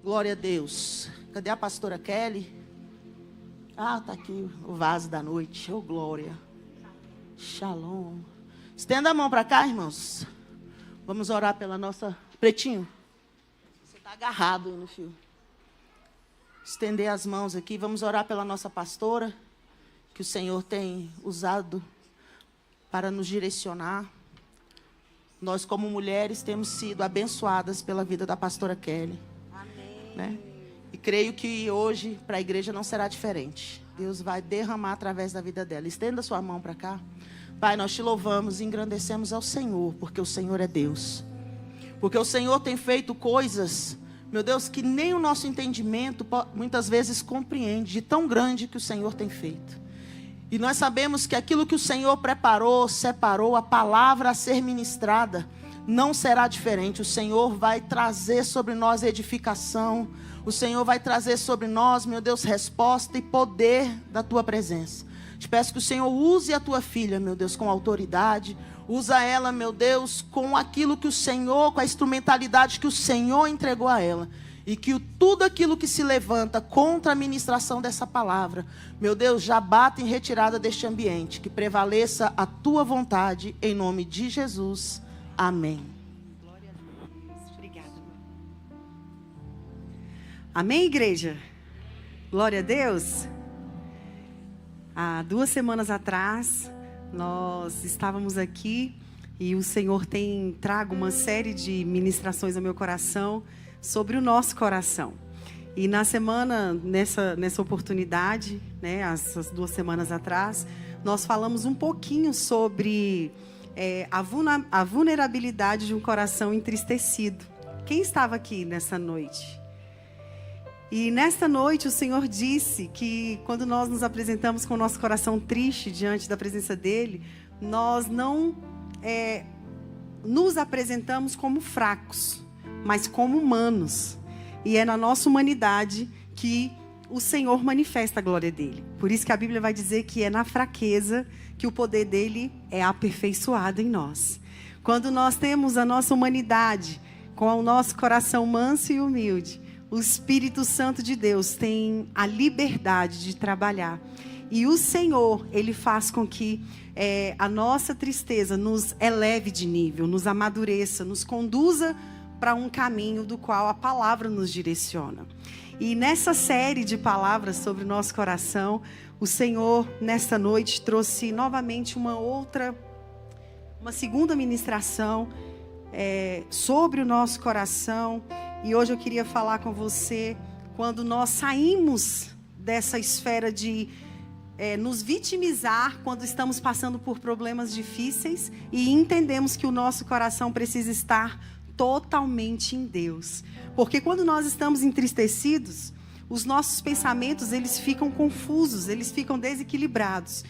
Glória a Deus. Cadê a pastora Kelly? Ah, tá aqui o vaso da noite. Oh, glória. Shalom. Estenda a mão para cá, irmãos. Vamos orar pela nossa... Pretinho, você está agarrado no fio. Estender as mãos aqui. Vamos orar pela nossa pastora, que o Senhor tem usado para nos direcionar. Nós, como mulheres, temos sido abençoadas pela vida da pastora Kelly. Amém. Né? E creio que hoje, para a igreja, não será diferente. Deus vai derramar através da vida dela. Estenda sua mão para cá. Pai, nós te louvamos e engrandecemos ao Senhor, porque o Senhor é Deus. Porque o Senhor tem feito coisas, meu Deus, que nem o nosso entendimento muitas vezes compreende, de tão grande que o Senhor tem feito. E nós sabemos que aquilo que o Senhor preparou, separou, a palavra a ser ministrada, não será diferente. O Senhor vai trazer sobre nós edificação. O Senhor vai trazer sobre nós, meu Deus, resposta e poder da tua presença. Te peço que o Senhor use a tua filha, meu Deus, com autoridade. Usa ela, meu Deus, com aquilo que o Senhor, com a instrumentalidade que o Senhor entregou a ela. E que tudo aquilo que se levanta contra a ministração dessa palavra, meu Deus, já bata em retirada deste ambiente. Que prevaleça a tua vontade, em nome de Jesus. Amém. Glória a Deus. Obrigada. Amém, igreja? Glória a Deus. Há 2 semanas atrás, nós estávamos aqui e o Senhor tem trago uma série de ministrações ao meu coração sobre o nosso coração. E na semana, nessa oportunidade, né, essas 2 semanas atrás, nós falamos um pouquinho sobre a vulnerabilidade de um coração entristecido. Quem estava aqui nessa noite? E nesta noite o Senhor disse que quando nós nos apresentamos com o nosso coração triste diante da presença dEle, nós não nos apresentamos como fracos, mas como humanos. E é na nossa humanidade que o Senhor manifesta a glória dEle. Por isso que a Bíblia vai dizer que é na fraqueza que o poder dEle é aperfeiçoado em nós. Quando nós temos a nossa humanidade com o nosso coração manso e humilde, o Espírito Santo de Deus tem a liberdade de trabalhar. E o Senhor, Ele faz com que a nossa tristeza nos eleve de nível, nos amadureça, nos conduza para um caminho do qual a palavra nos direciona. E nessa série de palavras sobre o nosso coração, o Senhor, nesta noite, trouxe novamente uma segunda ministração sobre o nosso coração. E hoje eu queria falar com você quando nós saímos dessa esfera de nos vitimizar quando estamos passando por problemas difíceis e entendemos que o nosso coração precisa estar totalmente em Deus. Porque quando nós estamos entristecidos, os nossos pensamentos eles ficam confusos, eles ficam desequilibrados.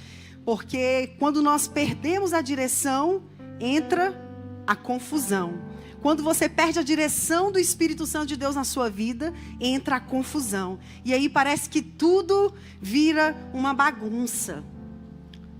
Porque quando nós perdemos a direção, entra a confusão. Quando você perde a direção do Espírito Santo de Deus na sua vida, entra a confusão. E aí parece que tudo vira uma bagunça.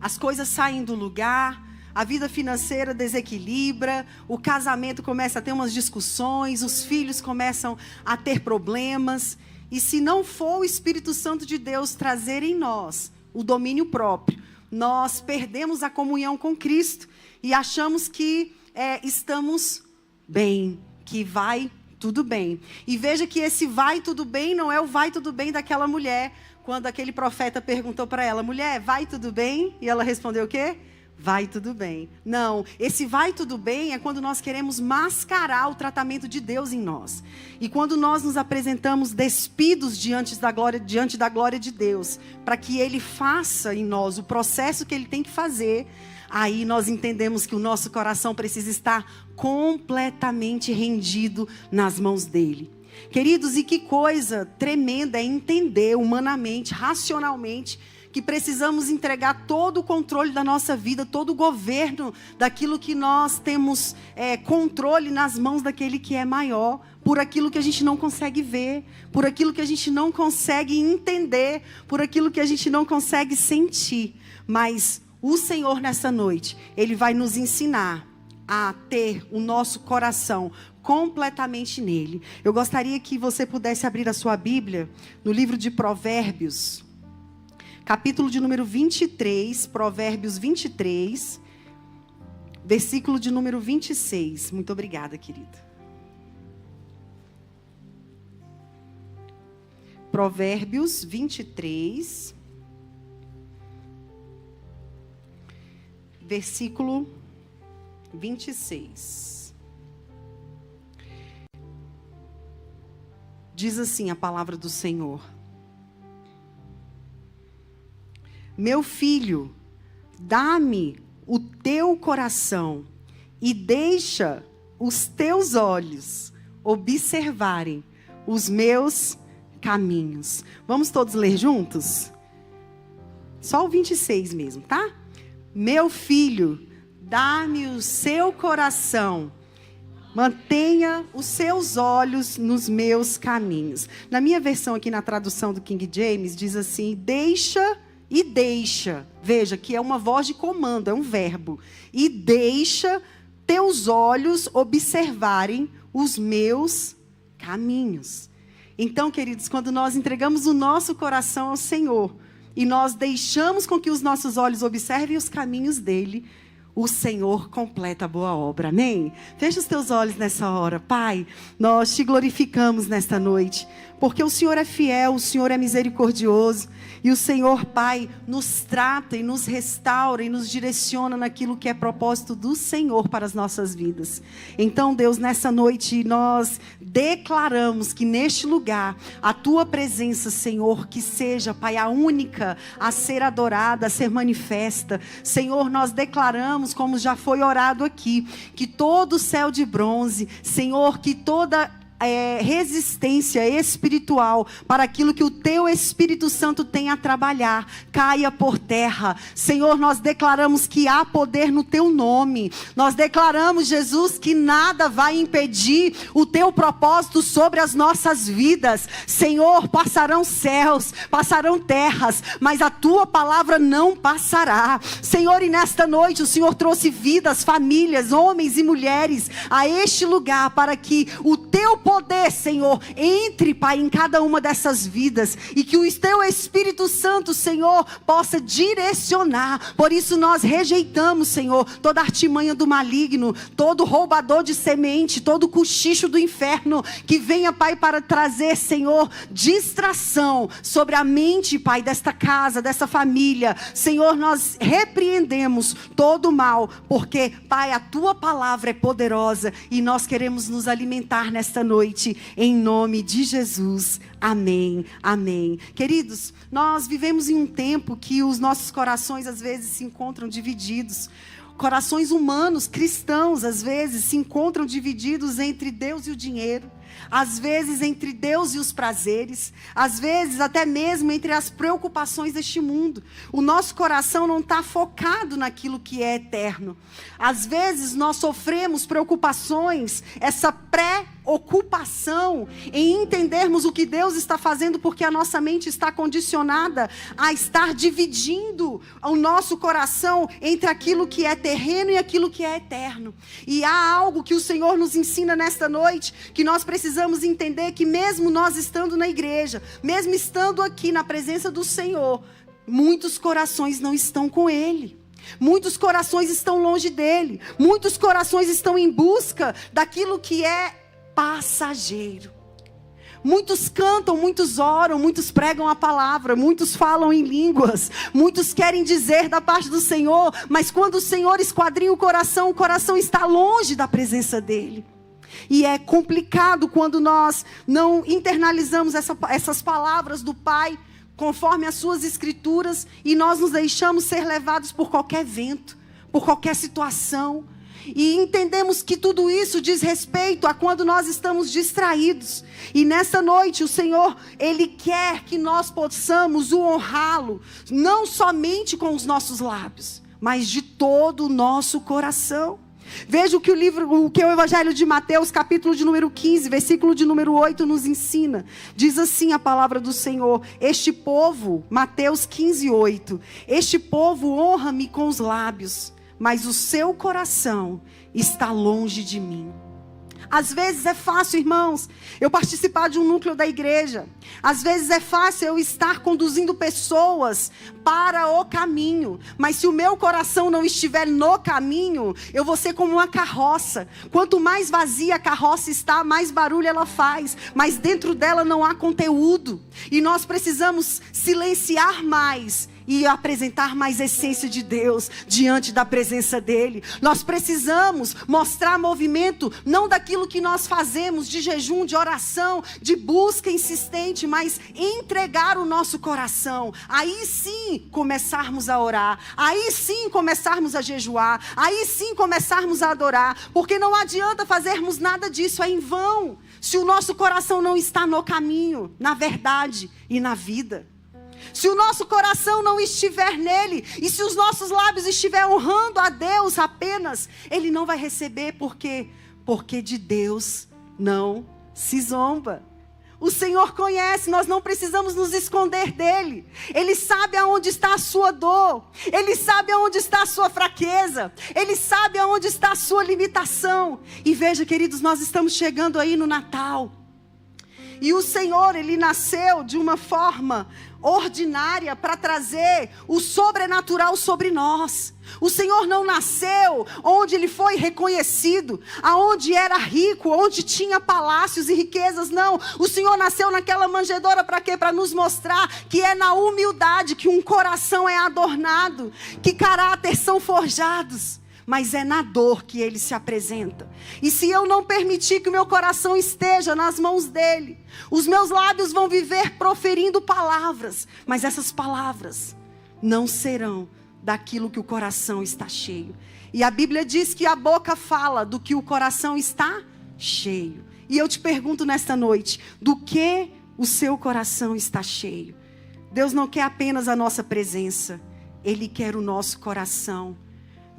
As coisas saem do lugar, a vida financeira desequilibra, o casamento começa a ter umas discussões, os filhos começam a ter problemas. E se não for o Espírito Santo de Deus trazer em nós o domínio próprio, nós perdemos a comunhão com Cristo e achamos que estamos bem, que vai tudo bem. E veja que esse vai tudo bem não é o vai tudo bem daquela mulher, quando aquele profeta perguntou para ela: mulher, vai tudo bem? E ela respondeu o quê? Vai tudo bem. Não, esse vai tudo bem é quando nós queremos mascarar o tratamento de Deus em nós. E quando nós nos apresentamos despidos diante da glória de Deus, para que Ele faça em nós o processo que Ele tem que fazer, aí nós entendemos que o nosso coração precisa estar completamente rendido nas mãos dEle. Queridos, e que coisa tremenda é entender humanamente, racionalmente, que precisamos entregar todo o controle da nossa vida, todo o governo daquilo que nós temos controle nas mãos daquele que é maior, por aquilo que a gente não consegue ver, por aquilo que a gente não consegue entender, por aquilo que a gente não consegue sentir. Mas o Senhor nessa noite, Ele vai nos ensinar a ter o nosso coração completamente nele. Eu gostaria que você pudesse abrir a sua Bíblia no livro de Provérbios, capítulo de número 23, Provérbios 23, versículo de número 26. Muito obrigada, querida. Provérbios 23, versículo 26. Diz assim a palavra do Senhor: meu filho, dá-me o teu coração e deixa os teus olhos observarem os meus caminhos. Vamos todos ler juntos? Só o 26 mesmo, tá? Meu filho, dá-me o seu coração, mantenha os seus olhos nos meus caminhos. Na minha versão aqui, na tradução do King James, diz assim: deixa e deixa. Veja que é uma voz de comando, é um verbo. E deixa teus olhos observarem os meus caminhos. Então, queridos, quando nós entregamos o nosso coração ao Senhor e nós deixamos com que os nossos olhos observem os caminhos dele, o Senhor completa a boa obra. Amém? Fecha os teus olhos nessa hora. Pai, nós te glorificamos nesta noite, porque o Senhor é fiel, o Senhor é misericordioso. E o Senhor, Pai, nos trata e nos restaura e nos direciona naquilo que é propósito do Senhor para as nossas vidas. Então, Deus, nessa noite nós declaramos que neste lugar a Tua presença, Senhor, que seja, Pai, a única a ser adorada, a ser manifesta. Senhor, nós declaramos, como já foi orado aqui, que todo o céu de bronze, Senhor, que toda resistência espiritual para aquilo que o Teu Espírito Santo tem a trabalhar, caia por terra. Senhor, nós declaramos que há poder no Teu nome. Nós declaramos, Jesus, que nada vai impedir o Teu propósito sobre as nossas vidas. Senhor, passarão céus, passarão terras, mas a Tua palavra não passará. Senhor, e nesta noite o Senhor trouxe vidas, famílias, homens e mulheres a este lugar para que o Teu poder, Senhor, entre, Pai, em cada uma dessas vidas e que o Teu Espírito Santo, Senhor, possa direcionar. Por isso nós rejeitamos, Senhor, toda artimanha do maligno, todo roubador de semente, todo cochicho do inferno que venha, Pai, para trazer, Senhor, distração sobre a mente, Pai, desta casa, dessa família. Senhor, nós repreendemos todo o mal, porque, Pai, a Tua palavra é poderosa e nós queremos nos alimentar nesta noite, em nome de Jesus. Amém, amém. Queridos, nós vivemos em um tempo que os nossos corações às vezes se encontram divididos. Corações humanos, cristãos, às vezes se encontram divididos entre Deus e o dinheiro. Às vezes entre Deus e os prazeres, às vezes até mesmo entre as preocupações deste mundo. O nosso coração não está focado naquilo que é eterno. Às vezes nós sofremos preocupações, essa preocupação em entendermos o que Deus está fazendo, porque a nossa mente está condicionada a estar dividindo o nosso coração entre aquilo que é terreno e aquilo que é eterno. E há algo que o Senhor nos ensina nesta noite, que nós precisamos entender, que mesmo nós estando na igreja, mesmo estando aqui na presença do Senhor, muitos corações não estão com Ele. Muitos corações estão longe dele. Muitos corações estão em busca daquilo que é passageiro. Muitos cantam, muitos oram, muitos pregam a palavra, muitos falam em línguas, muitos querem dizer da parte do Senhor, mas quando o Senhor esquadrinha o coração está longe da presença dele. E é complicado quando nós não internalizamos essas palavras do Pai, conforme as suas escrituras, e nós nos deixamos ser levados por qualquer vento, por qualquer situação. E entendemos que tudo isso diz respeito a quando nós estamos distraídos. E nessa noite o Senhor, Ele quer que nós possamos o honrá-lo, não somente com os nossos lábios, mas de todo o nosso coração. Veja o que o Evangelho de Mateus, capítulo de número 15, versículo de número 8 nos ensina. Diz assim a palavra do Senhor: este povo, Mateus 15, 8, este povo honra-me com os lábios, mas o seu coração está longe de mim. Às vezes é fácil, irmãos, eu participar de um núcleo da igreja. Às vezes é fácil eu estar conduzindo pessoas para o caminho. Mas se o meu coração não estiver no caminho, eu vou ser como uma carroça. Quanto mais vazia a carroça está, mais barulho ela faz. Mas dentro dela não há conteúdo. E nós precisamos silenciar mais e apresentar mais essência de Deus diante da presença dEle. Nós precisamos mostrar movimento, não daquilo que nós fazemos, de jejum, de oração, de busca insistente, mas entregar o nosso coração. Aí sim começarmos a orar, aí sim começarmos a jejuar, aí sim começarmos a adorar, porque não adianta fazermos nada disso, é em vão, se o nosso coração não está no caminho, na verdade e na vida. Se o nosso coração não estiver nele, e se os nossos lábios estiverem honrando a Deus apenas, Ele não vai receber, porque de Deus não se zomba. O Senhor conhece, nós não precisamos nos esconder dEle. Ele sabe aonde está a sua dor, Ele sabe aonde está a sua fraqueza, Ele sabe aonde está a sua limitação. E veja, queridos, nós estamos chegando aí no Natal. E o Senhor, Ele nasceu de uma forma ordinária para trazer o sobrenatural sobre nós. O Senhor não nasceu onde Ele foi reconhecido, aonde era rico, onde tinha palácios e riquezas, não. O Senhor nasceu naquela manjedoura para quê? Para nos mostrar que é na humildade que um coração é adornado, que caráter são forjados. Mas é na dor que Ele se apresenta. E se eu não permitir que o meu coração esteja nas mãos dEle, os meus lábios vão viver proferindo palavras, mas essas palavras não serão daquilo que o coração está cheio. E a Bíblia diz que a boca fala do que o coração está cheio. E eu te pergunto nesta noite, do que o seu coração está cheio? Deus não quer apenas a nossa presença, Ele quer o nosso coração.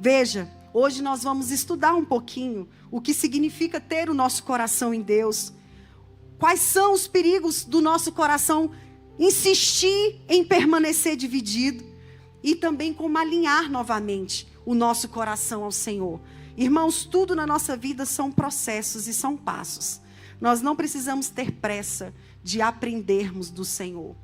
Veja, hoje nós vamos estudar um pouquinho o que significa ter o nosso coração em Deus. Quais são os perigos do nosso coração insistir em permanecer dividido e também como alinhar novamente o nosso coração ao Senhor. Irmãos, tudo na nossa vida são processos e são passos. Nós não precisamos ter pressa de aprendermos do Senhor.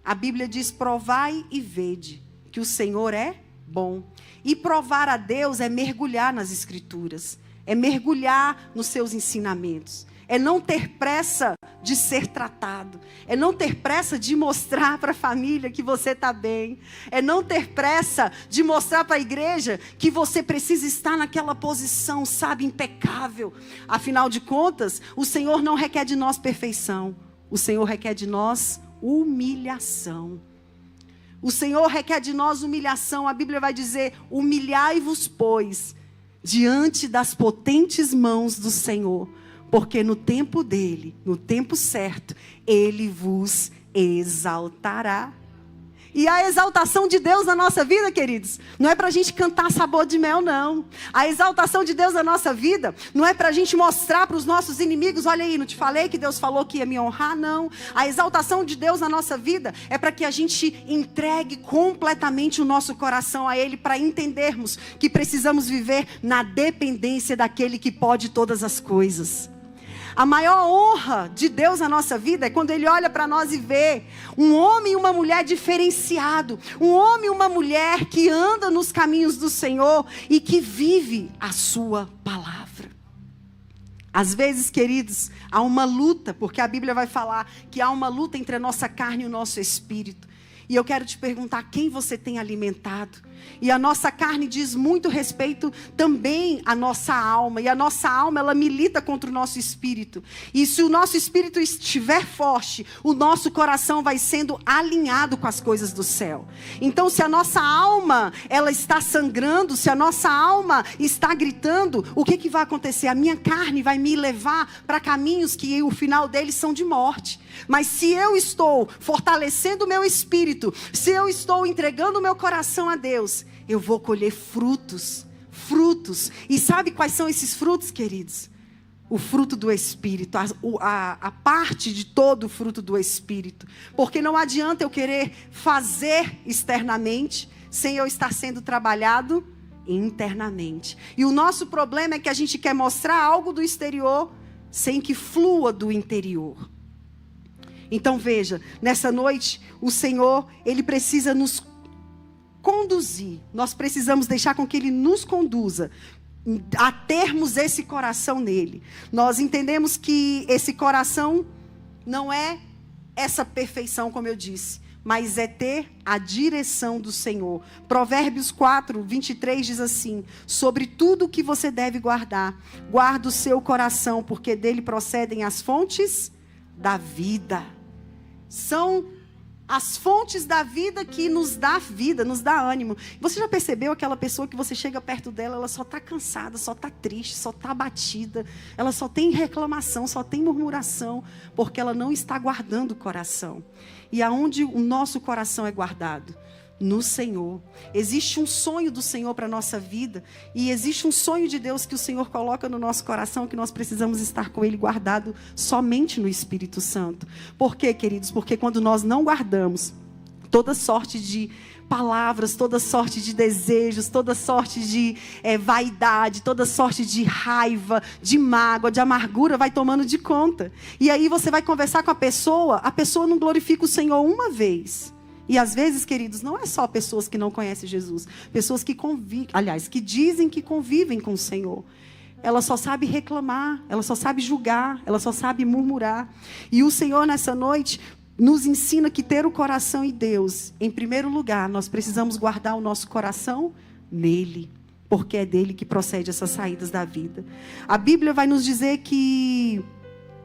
A Bíblia diz: provai e vede que o Senhor é bom. E provar a Deus é mergulhar nas Escrituras, é mergulhar nos seus ensinamentos, é não ter pressa de ser tratado, é não ter pressa de mostrar para a família que você está bem, é não ter pressa de mostrar para a igreja que você precisa estar naquela posição, sabe, impecável. Afinal de contas, o Senhor não requer de nós perfeição, o Senhor requer de nós humilhação. O Senhor requer de nós humilhação. A Bíblia vai dizer: humilhai-vos, pois, diante das potentes mãos do Senhor, porque no tempo dele, no tempo certo, Ele vos exaltará. E a exaltação de Deus na nossa vida, queridos, não é para a gente cantar sabor de mel, não. A exaltação de Deus na nossa vida não é para a gente mostrar para os nossos inimigos: olha aí, não te falei que Deus falou que ia me honrar, não. A exaltação de Deus na nossa vida é para que a gente entregue completamente o nosso coração a Ele, para entendermos que precisamos viver na dependência daquele que pode todas as coisas. A maior honra de Deus na nossa vida é quando Ele olha para nós e vê um homem e uma mulher diferenciado. Um homem e uma mulher que anda nos caminhos do Senhor e que vive a sua palavra. Às vezes, queridos, há uma luta, porque a Bíblia vai falar que há uma luta entre a nossa carne e o nosso espírito. E eu quero te perguntar: quem você tem alimentado? E a nossa carne diz muito respeito também à nossa alma. E a nossa alma, ela milita contra o nosso espírito. E se o nosso espírito estiver forte, o nosso coração vai sendo alinhado com as coisas do céu. Então, se a nossa alma, ela está sangrando, se a nossa alma está gritando, o que vai acontecer? A minha carne vai me levar para caminhos que o final deles são de morte. Mas se eu estou fortalecendo o meu espírito, se eu estou entregando o meu coração a Deus, eu vou colher frutos. E sabe quais são esses frutos, queridos? O fruto do Espírito, a parte de todo o fruto do Espírito. Porque não adianta eu querer fazer externamente, sem eu estar sendo trabalhado internamente. E o nosso problema é que a gente quer mostrar algo do exterior, sem que flua do interior. Então veja, nessa noite, o Senhor, Ele precisa nos conduzir. Nós precisamos deixar com que Ele nos conduza a termos esse coração nele. Nós entendemos que esse coração não é essa perfeição, como eu disse, mas é ter a direção do Senhor. Provérbios 4, 23 diz assim: sobre tudo o que você deve guardar, guarda o seu coração, porque dele procedem as fontes da vida. São as fontes da vida que nos dá vida, nos dá ânimo. Você já percebeu aquela pessoa que você chega perto dela, ela só está cansada, só está triste, só está abatida, ela só tem reclamação, só tem murmuração, porque ela não está guardando o coração. E aonde o nosso coração é guardado? No Senhor. Existe um sonho do Senhor para a nossa vida, e existe um sonho de Deus que o Senhor coloca no nosso coração, que nós precisamos estar com ele guardado somente no Espírito Santo. Por quê, queridos? Porque quando nós não guardamos toda sorte de palavras, toda sorte de desejos, toda sorte de vaidade, toda sorte de raiva, de mágoa, de amargura, vai tomando de conta. E aí você vai conversar com a pessoa não glorifica o Senhor uma vez. E às vezes, queridos, não é só pessoas que não conhecem Jesus, pessoas que que dizem que convivem com o Senhor. Ela só sabe reclamar, ela só sabe julgar, ela só sabe murmurar. E o Senhor, nessa noite, nos ensina que ter o coração em Deus, em primeiro lugar, nós precisamos guardar o nosso coração nele, porque é dele que procede essas saídas da vida. A Bíblia vai nos dizer que,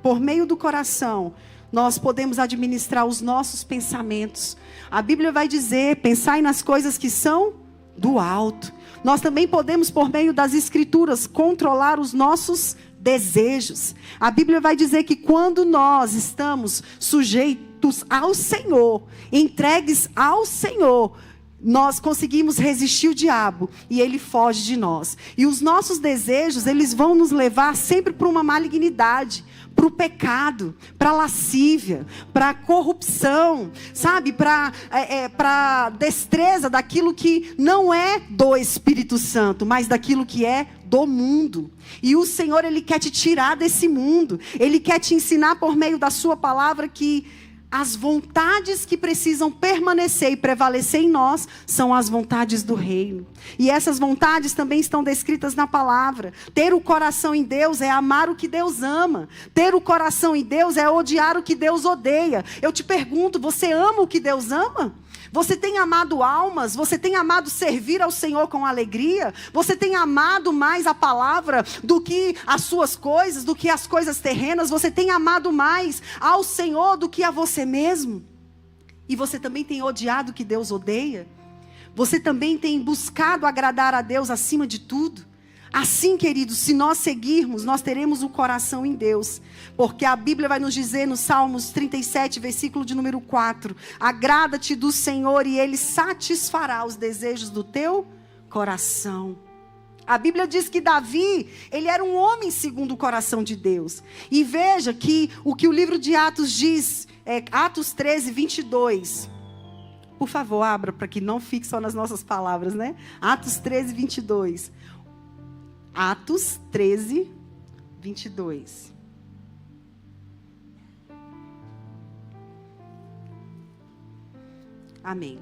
por meio do coração, nós podemos administrar os nossos pensamentos. A Bíblia vai dizer: pensai nas coisas que são do alto. Nós também podemos, por meio das Escrituras, controlar os nossos desejos. A Bíblia vai dizer que quando nós estamos sujeitos ao Senhor, entregues ao Senhor, nós conseguimos resistir o diabo e ele foge de nós. E os nossos desejos, eles vão nos levar sempre para uma malignidade, para o pecado, para a lascívia, para a corrupção, sabe? Para a destreza daquilo que não é do Espírito Santo, mas daquilo que é do mundo. E o Senhor, Ele quer te tirar desse mundo. Ele quer te ensinar por meio da sua palavra que as vontades que precisam permanecer e prevalecer em nós são as vontades do reino. E essas vontades também estão descritas na palavra. Ter o coração em Deus é amar o que Deus ama. Ter o coração em Deus é odiar o que Deus odeia. Eu te pergunto, você ama o que Deus ama? Você tem amado almas? Você tem amado servir ao Senhor com alegria? Você tem amado mais a palavra do que as suas coisas, do que as coisas terrenas? Você tem amado mais ao Senhor do que a você mesmo? E você também tem odiado o que Deus odeia? Você também tem buscado agradar a Deus acima de tudo? Assim, queridos, se nós seguirmos, nós teremos o coração em Deus. Porque a Bíblia vai nos dizer no Salmos 37, versículo de número 4. Agrada-te do Senhor e Ele satisfará os desejos do teu coração. A Bíblia diz que Davi, ele era um homem segundo o coração de Deus. E veja que o livro de Atos diz, Atos 13, 22. Por favor, abra para que não fique só nas nossas palavras, né? Atos 13, 22. Atos 13, 22. Amém.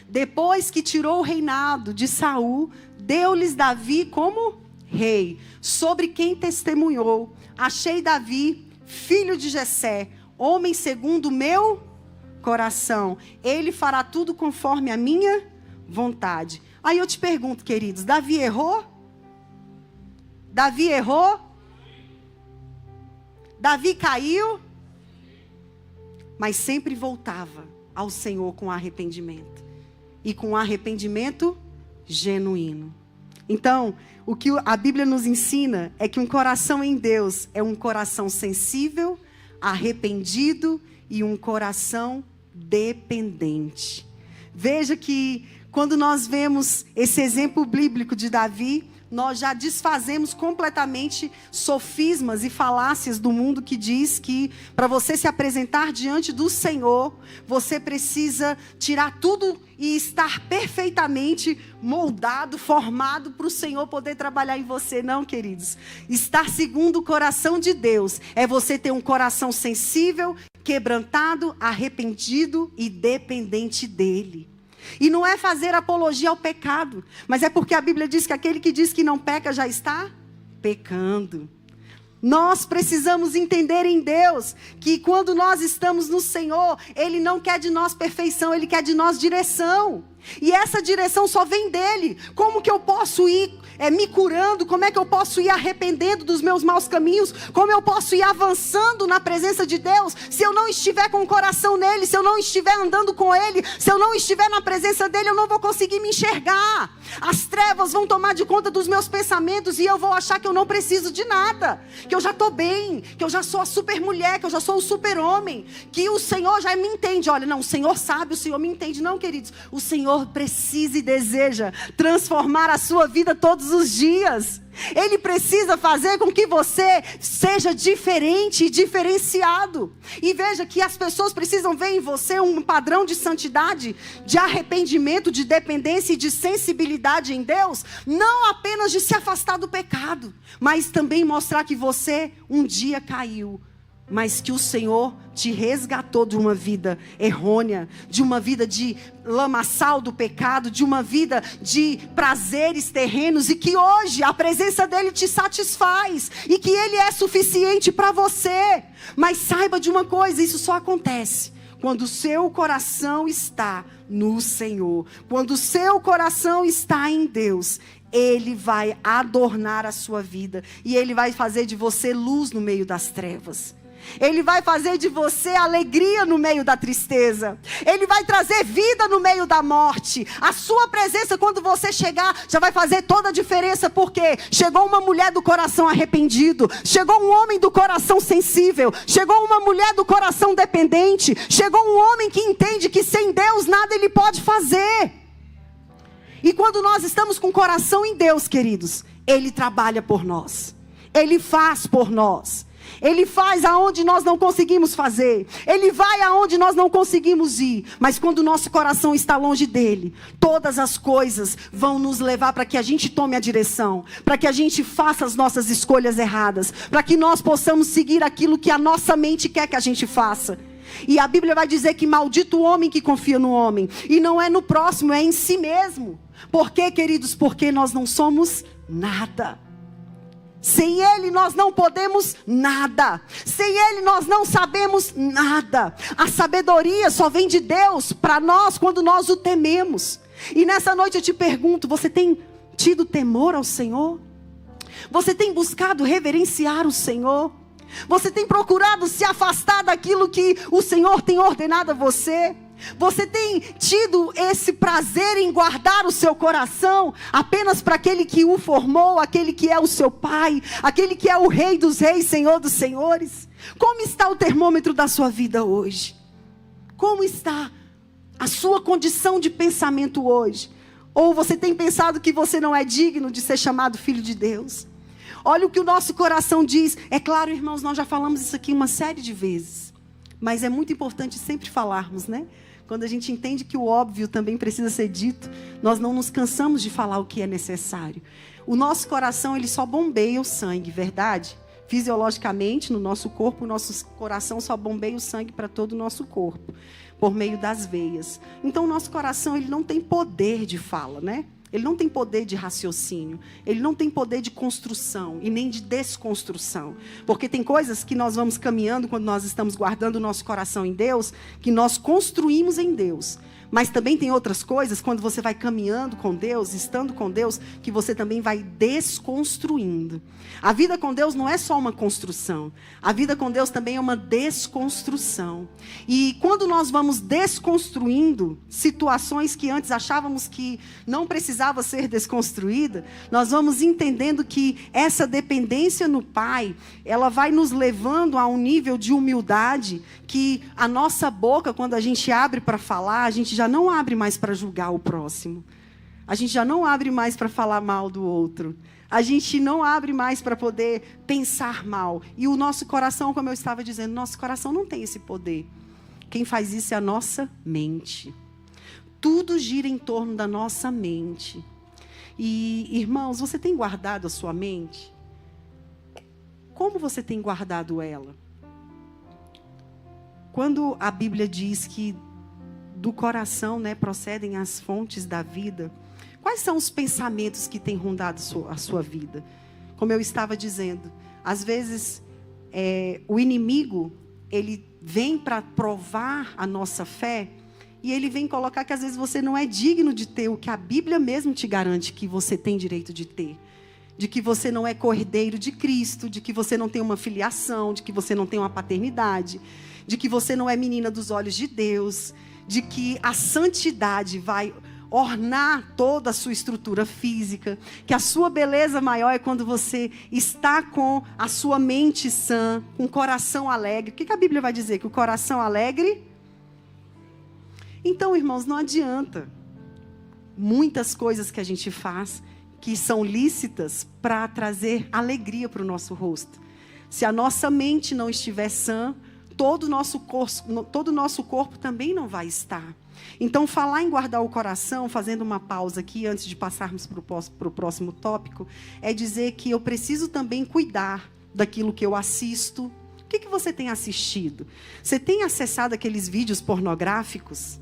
Depois que tirou o reinado de Saul, deu-lhes Davi como rei, sobre quem testemunhou: achei Davi, filho de Jessé, homem segundo o meu coração. Ele fará tudo conforme a minha vontade. Aí eu te pergunto, queridos, Davi errou? Davi errou? Davi caiu? Mas sempre voltava ao Senhor com arrependimento. E com arrependimento genuíno. Então, o que a Bíblia nos ensina é que um coração em Deus é um coração sensível, arrependido e um coração dependente. Veja que quando nós vemos esse exemplo bíblico de Davi, nós já desfazemos completamente sofismas e falácias do mundo que diz que para você se apresentar diante do Senhor, você precisa tirar tudo e estar perfeitamente moldado, formado para o Senhor poder trabalhar em você. Não, queridos. Estar segundo o coração de Deus é você ter um coração sensível, quebrantado, arrependido e dependente dEle. E não é fazer apologia ao pecado, mas é porque a Bíblia diz que aquele que diz que não peca já está pecando. Nós precisamos entender em Deus que quando nós estamos no Senhor, Ele não quer de nós perfeição, Ele quer de nós direção. E essa direção só vem dEle. Como que eu posso ir me curando? Como é que eu posso ir arrependendo dos meus maus caminhos? Como eu posso ir avançando na presença de Deus se eu não estiver com o coração nele, se eu não estiver andando com Ele, se eu não estiver na presença dEle, eu não vou conseguir me enxergar. As trevas vão tomar de conta dos meus pensamentos e eu vou achar que eu não preciso de nada, que eu já estou bem, que eu já sou a super mulher, que eu já sou o super homem, que o Senhor já me entende. Olha, não, o Senhor sabe, o Senhor me entende. Não, queridos, o Senhor precisa e deseja transformar a sua vida todos os dias. Ele precisa fazer com que você seja diferente e diferenciado. E veja que as pessoas precisam ver em você um padrão de santidade, de arrependimento, de dependência e de sensibilidade em Deus. Não apenas de se afastar do pecado, mas também mostrar que você um dia caiu, mas que o Senhor te resgatou de uma vida errônea, de uma vida de lamaçal do pecado, de uma vida de prazeres terrenos, e que hoje a presença dEle te satisfaz, e que Ele é suficiente para você. Mas saiba de uma coisa, isso só acontece quando o seu coração está no Senhor, quando o seu coração está em Deus. Ele vai adornar a sua vida, e Ele vai fazer de você luz no meio das trevas. Ele vai fazer de você alegria no meio da tristeza. Ele vai trazer vida no meio da morte. A sua presença, quando você chegar, já vai fazer toda a diferença. Porque chegou uma mulher do coração arrependido, chegou um homem do coração sensível, chegou uma mulher do coração dependente, chegou um homem que entende que sem Deus nada ele pode fazer. E quando nós estamos com o coração em Deus, queridos, Ele trabalha por nós, Ele faz por nós. Ele faz aonde nós não conseguimos fazer. Ele vai aonde nós não conseguimos ir. Mas quando o nosso coração está longe dele, todas as coisas vão nos levar para que a gente tome a direção, para que a gente faça as nossas escolhas erradas, para que nós possamos seguir aquilo que a nossa mente quer que a gente faça. E a Bíblia vai dizer que maldito o homem que confia no homem. E não é no próximo, é em si mesmo. Por quê, queridos? Porque nós não somos nada. Sem Ele nós não podemos nada. Sem Ele nós não sabemos nada. A sabedoria só vem de Deus para nós quando nós o tememos. E nessa noite eu te pergunto, você tem tido temor ao Senhor? Você tem buscado reverenciar o Senhor? Você tem procurado se afastar daquilo que o Senhor tem ordenado a você? Você tem tido esse prazer em guardar o seu coração apenas para aquele que o formou, aquele que é o seu Pai, aquele que é o Rei dos Reis, Senhor dos Senhores? Como está o termômetro da sua vida hoje? Como está a sua condição de pensamento hoje? Ou você tem pensado que você não é digno de ser chamado filho de Deus? Olha o que o nosso coração diz. É claro, irmãos, nós já falamos isso aqui uma série de vezes, mas é muito importante sempre falarmos, né? Quando a gente entende que o óbvio também precisa ser dito, nós não nos cansamos de falar o que é necessário. O nosso coração, ele só bombeia o sangue, verdade? Fisiologicamente, no nosso corpo, o nosso coração só bombeia o sangue para todo o nosso corpo, por meio das veias. Então, o nosso coração, ele não tem poder de fala, né? Ele não tem poder de raciocínio, ele não tem poder de construção e nem de desconstrução. Porque tem coisas que nós vamos caminhando quando nós estamos guardando o nosso coração em Deus, que nós construímos em Deus. Mas também tem outras coisas, quando você vai caminhando com Deus, estando com Deus, que você também vai desconstruindo. A vida com Deus não é só uma construção. A vida com Deus também é uma desconstrução. E quando nós vamos desconstruindo situações que antes achávamos que não precisava ser desconstruída, nós vamos entendendo que essa dependência no Pai, ela vai nos levando a um nível de humildade que a nossa boca, quando a gente abre para falar, a gente já não abre mais para julgar o próximo. A gente já não abre mais para falar mal do outro. A gente não abre mais para poder pensar mal. E o nosso coração, como eu estava dizendo, nosso coração não tem esse poder. Quem faz isso é a nossa mente. Tudo gira em torno da nossa mente. E, irmãos, você tem guardado a sua mente? Como você tem guardado ela? Quando a Bíblia diz que do coração, né, procedem as fontes da vida, quais são os pensamentos que têm rondado a sua vida? Como eu estava dizendo, às vezes o inimigo, ele vem para provar a nossa fé, e ele vem colocar que às vezes você não é digno de ter o que a Bíblia mesmo te garante que você tem direito de ter. De que você não é cordeiro de Cristo, de que você não tem uma filiação, de que você não tem uma paternidade, de que você não é menina dos olhos de Deus, de que a santidade vai ornar toda a sua estrutura física, que a sua beleza maior é quando você está com a sua mente sã, com o coração alegre. O que a Bíblia vai dizer? Que o coração alegre... Então, irmãos, não adianta. Muitas coisas que a gente faz que são lícitas para trazer alegria para o nosso rosto. Se a nossa mente não estiver sã, todo o nosso corpo também não vai estar. Então, falar em guardar o coração, fazendo uma pausa aqui antes de passarmos para o próximo tópico, é dizer que eu preciso também cuidar daquilo que eu assisto. O que você tem assistido? Você tem acessado aqueles vídeos pornográficos?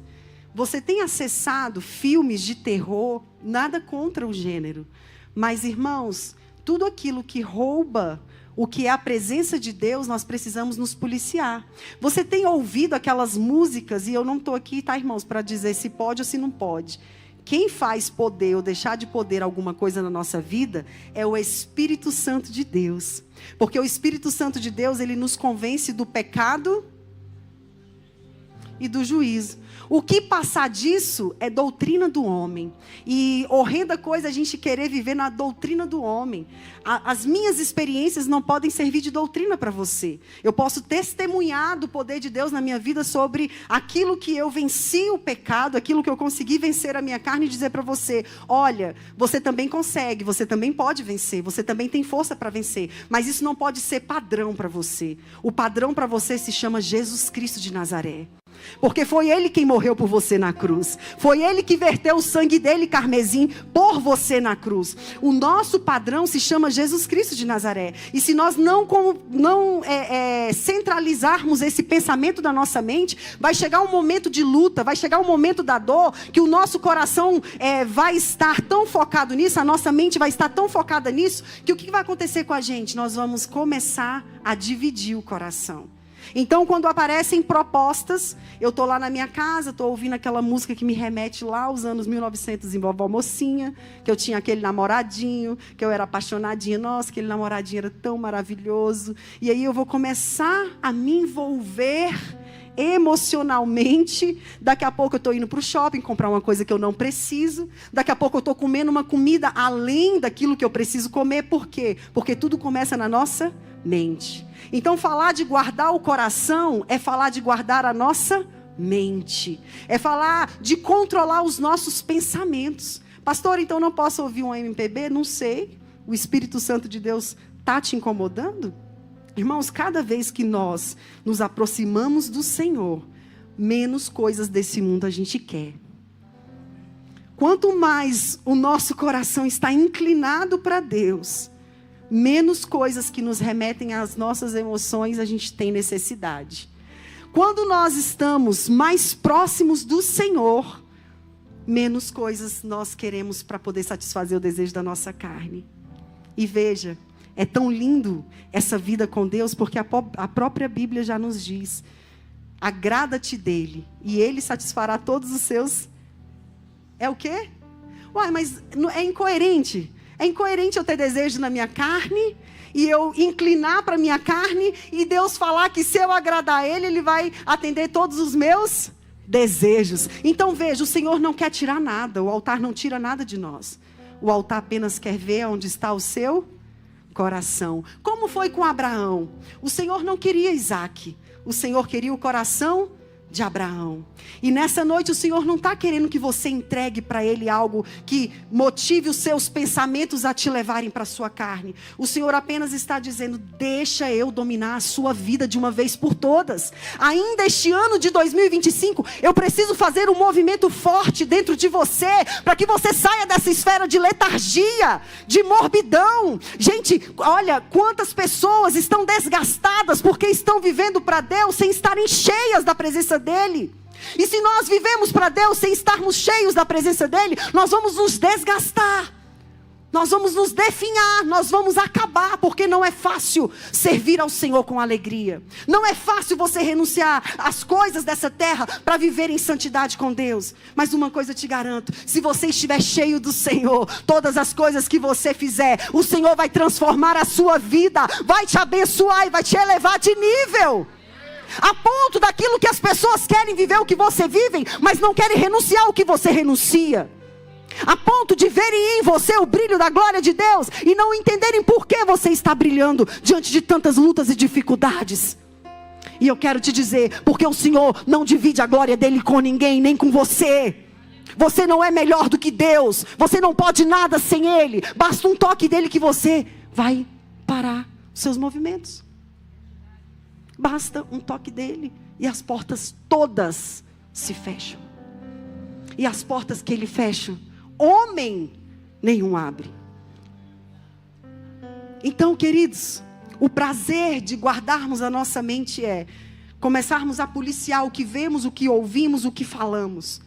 Você tem acessado filmes de terror? Nada contra o gênero. Mas, irmãos, tudo aquilo que rouba o que é a presença de Deus, nós precisamos nos policiar. Você tem ouvido aquelas músicas, e eu não estou aqui, tá, irmãos, para dizer se pode ou se não pode. Quem faz poder ou deixar de poder alguma coisa na nossa vida é o Espírito Santo de Deus. Porque o Espírito Santo de Deus, ele nos convence do pecado e do juízo. O que passar disso é doutrina do homem. E horrenda coisa a gente querer viver na doutrina do homem. As minhas experiências não podem servir de doutrina para você. Eu posso testemunhar do poder de Deus na minha vida sobre aquilo que eu venci o pecado, aquilo que eu consegui vencer a minha carne, e dizer para você, olha, você também consegue, você também pode vencer, você também tem força para vencer. Mas isso não pode ser padrão para você. O padrão para você se chama Jesus Cristo de Nazaré. Porque foi Ele quem morreu por você na cruz. Foi Ele que verteu o sangue dele, carmesim, por você na cruz. O nosso padrão se chama Jesus Cristo de Nazaré. E se nós não centralizarmos esse pensamento da nossa mente, vai chegar um momento de luta, vai chegar um momento da dor, que o nosso coração vai estar tão focado nisso, a nossa mente vai estar tão focada nisso, que o que vai acontecer com a gente? Nós vamos começar a dividir o coração. Então, quando aparecem propostas, eu estou lá na minha casa, estou ouvindo aquela música que me remete lá aos anos 1900 em Vovó Mocinha, que eu tinha aquele namoradinho, que eu era apaixonadinha. Nossa, aquele namoradinho era tão maravilhoso. E aí eu vou começar a me envolver emocionalmente. Daqui a pouco eu estou indo para o shopping comprar uma coisa que eu não preciso. Daqui a pouco eu estou comendo uma comida além daquilo que eu preciso comer. Por quê? Porque tudo começa na nossa mente. Então, falar de guardar o coração é falar de guardar a nossa mente. É falar de controlar os nossos pensamentos. Pastor, então não posso ouvir um MPB? Não sei. O Espírito Santo de Deus está te incomodando? Irmãos, cada vez que nós nos aproximamos do Senhor, menos coisas desse mundo a gente quer. Quanto mais o nosso coração está inclinado para Deus, menos coisas que nos remetem às nossas emoções a gente tem necessidade. Quando nós estamos mais próximos do Senhor, menos coisas nós queremos para poder satisfazer o desejo da nossa carne. E veja, é tão lindo essa vida com Deus, porque a própria Bíblia já nos diz, agrada-te dele, e ele satisfará todos os seus... É o quê? Uai, mas é incoerente. É incoerente eu ter desejo na minha carne e eu inclinar para a minha carne e Deus falar que se eu agradar a Ele, Ele vai atender todos os meus desejos. Então veja, o Senhor não quer tirar nada, o altar não tira nada de nós. O altar apenas quer ver onde está o seu coração. Como foi com Abraão? O Senhor não queria Isaac, o Senhor queria o coração de Abraão. E nessa noite o Senhor não está querendo que você entregue para Ele algo que motive os seus pensamentos a te levarem para a sua carne. O Senhor apenas está dizendo: deixa eu dominar a sua vida de uma vez por todas. Ainda este ano de 2025, eu preciso fazer um movimento forte dentro de você, para que você saia dessa esfera de letargia, de morbidão. Gente, olha quantas pessoas estão desgastadas porque estão vivendo para Deus sem estarem cheias da presença dEle. E se nós vivemos para Deus sem estarmos cheios da presença dEle, nós vamos nos desgastar, nós vamos nos definhar, nós vamos acabar, porque não é fácil servir ao Senhor com alegria. Não é fácil você renunciar às coisas dessa terra para viver em santidade com Deus. Mas uma coisa eu te garanto: se você estiver cheio do Senhor, todas as coisas que você fizer, o Senhor vai transformar a sua vida, vai te abençoar e vai te elevar de nível. A ponto daquilo que as pessoas querem viver o que você vive, mas não querem renunciar ao que você renuncia. A ponto de verem em você o brilho da glória de Deus e não entenderem por que você está brilhando diante de tantas lutas e dificuldades. E eu quero te dizer, porque o Senhor não divide a glória dele com ninguém, nem com você. Você não é melhor do que Deus. Você não pode nada sem Ele. Basta um toque dele que você vai parar os seus movimentos. Basta um toque dele e as portas todas se fecham. E as portas que ele fecha, homem nenhum abre. Então, queridos, o prazer de guardarmos a nossa mente é começarmos a policiar o que vemos, o que ouvimos, o que falamos.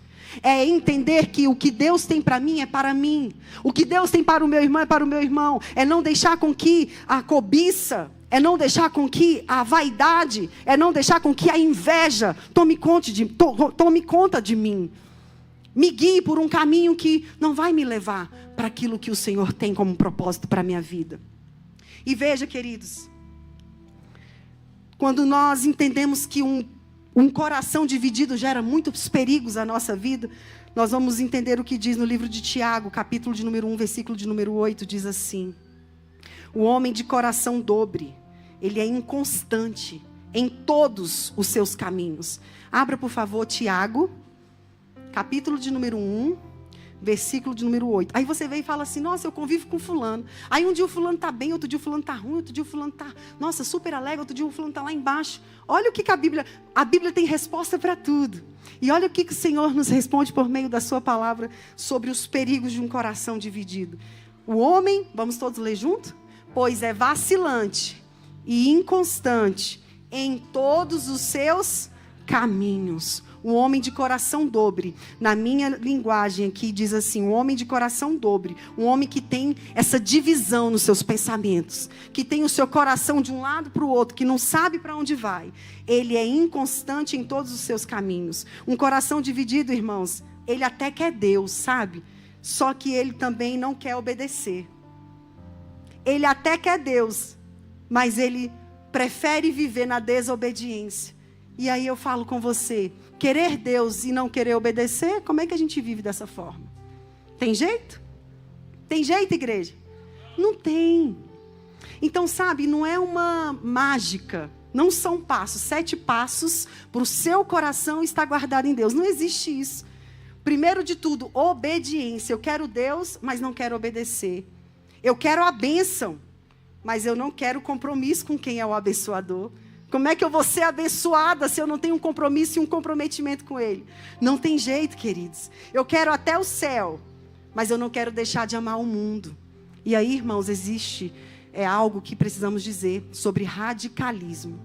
É entender que o que Deus tem para mim é para mim. O que Deus tem para o meu irmão é para o meu irmão. É não deixar com que a cobiça, é não deixar com que a vaidade, é não deixar com que a inveja tome conta de mim. Me guie por um caminho que não vai me levar para aquilo que o Senhor tem como propósito para a minha vida. E veja, queridos, quando nós entendemos que um coração dividido gera muitos perigos à nossa vida, nós vamos entender o que diz no livro de Tiago, capítulo de número 1, versículo de número 8, diz assim: o homem de coração dobre, ele é inconstante em todos os seus caminhos. Abra, por favor, Tiago, capítulo de número 1, versículo de número 8. Aí você vem e fala assim: nossa, eu convivo com fulano. Aí um dia o fulano está bem, outro dia o fulano está ruim, outro dia o fulano está, nossa, super alegre, outro dia o fulano está lá embaixo. Olha o que a Bíblia tem resposta para tudo. E olha o que o Senhor nos responde por meio da sua palavra sobre os perigos de um coração dividido. O homem, vamos todos ler junto? Pois é vacilante e inconstante em todos os seus caminhos. O homem de coração dobre, na minha linguagem aqui diz assim: o homem de coração dobre, um homem que tem essa divisão nos seus pensamentos, que tem o seu coração de um lado para o outro, que não sabe para onde vai. Ele é inconstante em todos os seus caminhos. Um coração dividido, irmãos, ele até quer Deus, sabe? Só que ele também não quer obedecer. Ele até quer Deus, mas ele prefere viver na desobediência. E aí eu falo com você: querer Deus e não querer obedecer, como é que a gente vive dessa forma? Tem jeito? Tem jeito, igreja? Não tem. Então, sabe, não é uma mágica. Não são passos, 7 passos para o seu coração estar guardado em Deus. Não existe isso. Primeiro de tudo, obediência. Eu quero Deus, mas não quero obedecer. Eu quero a bênção, mas eu não quero compromisso com quem é o abençoador. Como é que eu vou ser abençoada se eu não tenho um compromisso e um comprometimento com Ele? Não tem jeito, queridos. Eu quero até o céu, mas eu não quero deixar de amar o mundo. E aí, irmãos, existe algo que precisamos dizer sobre radicalismo.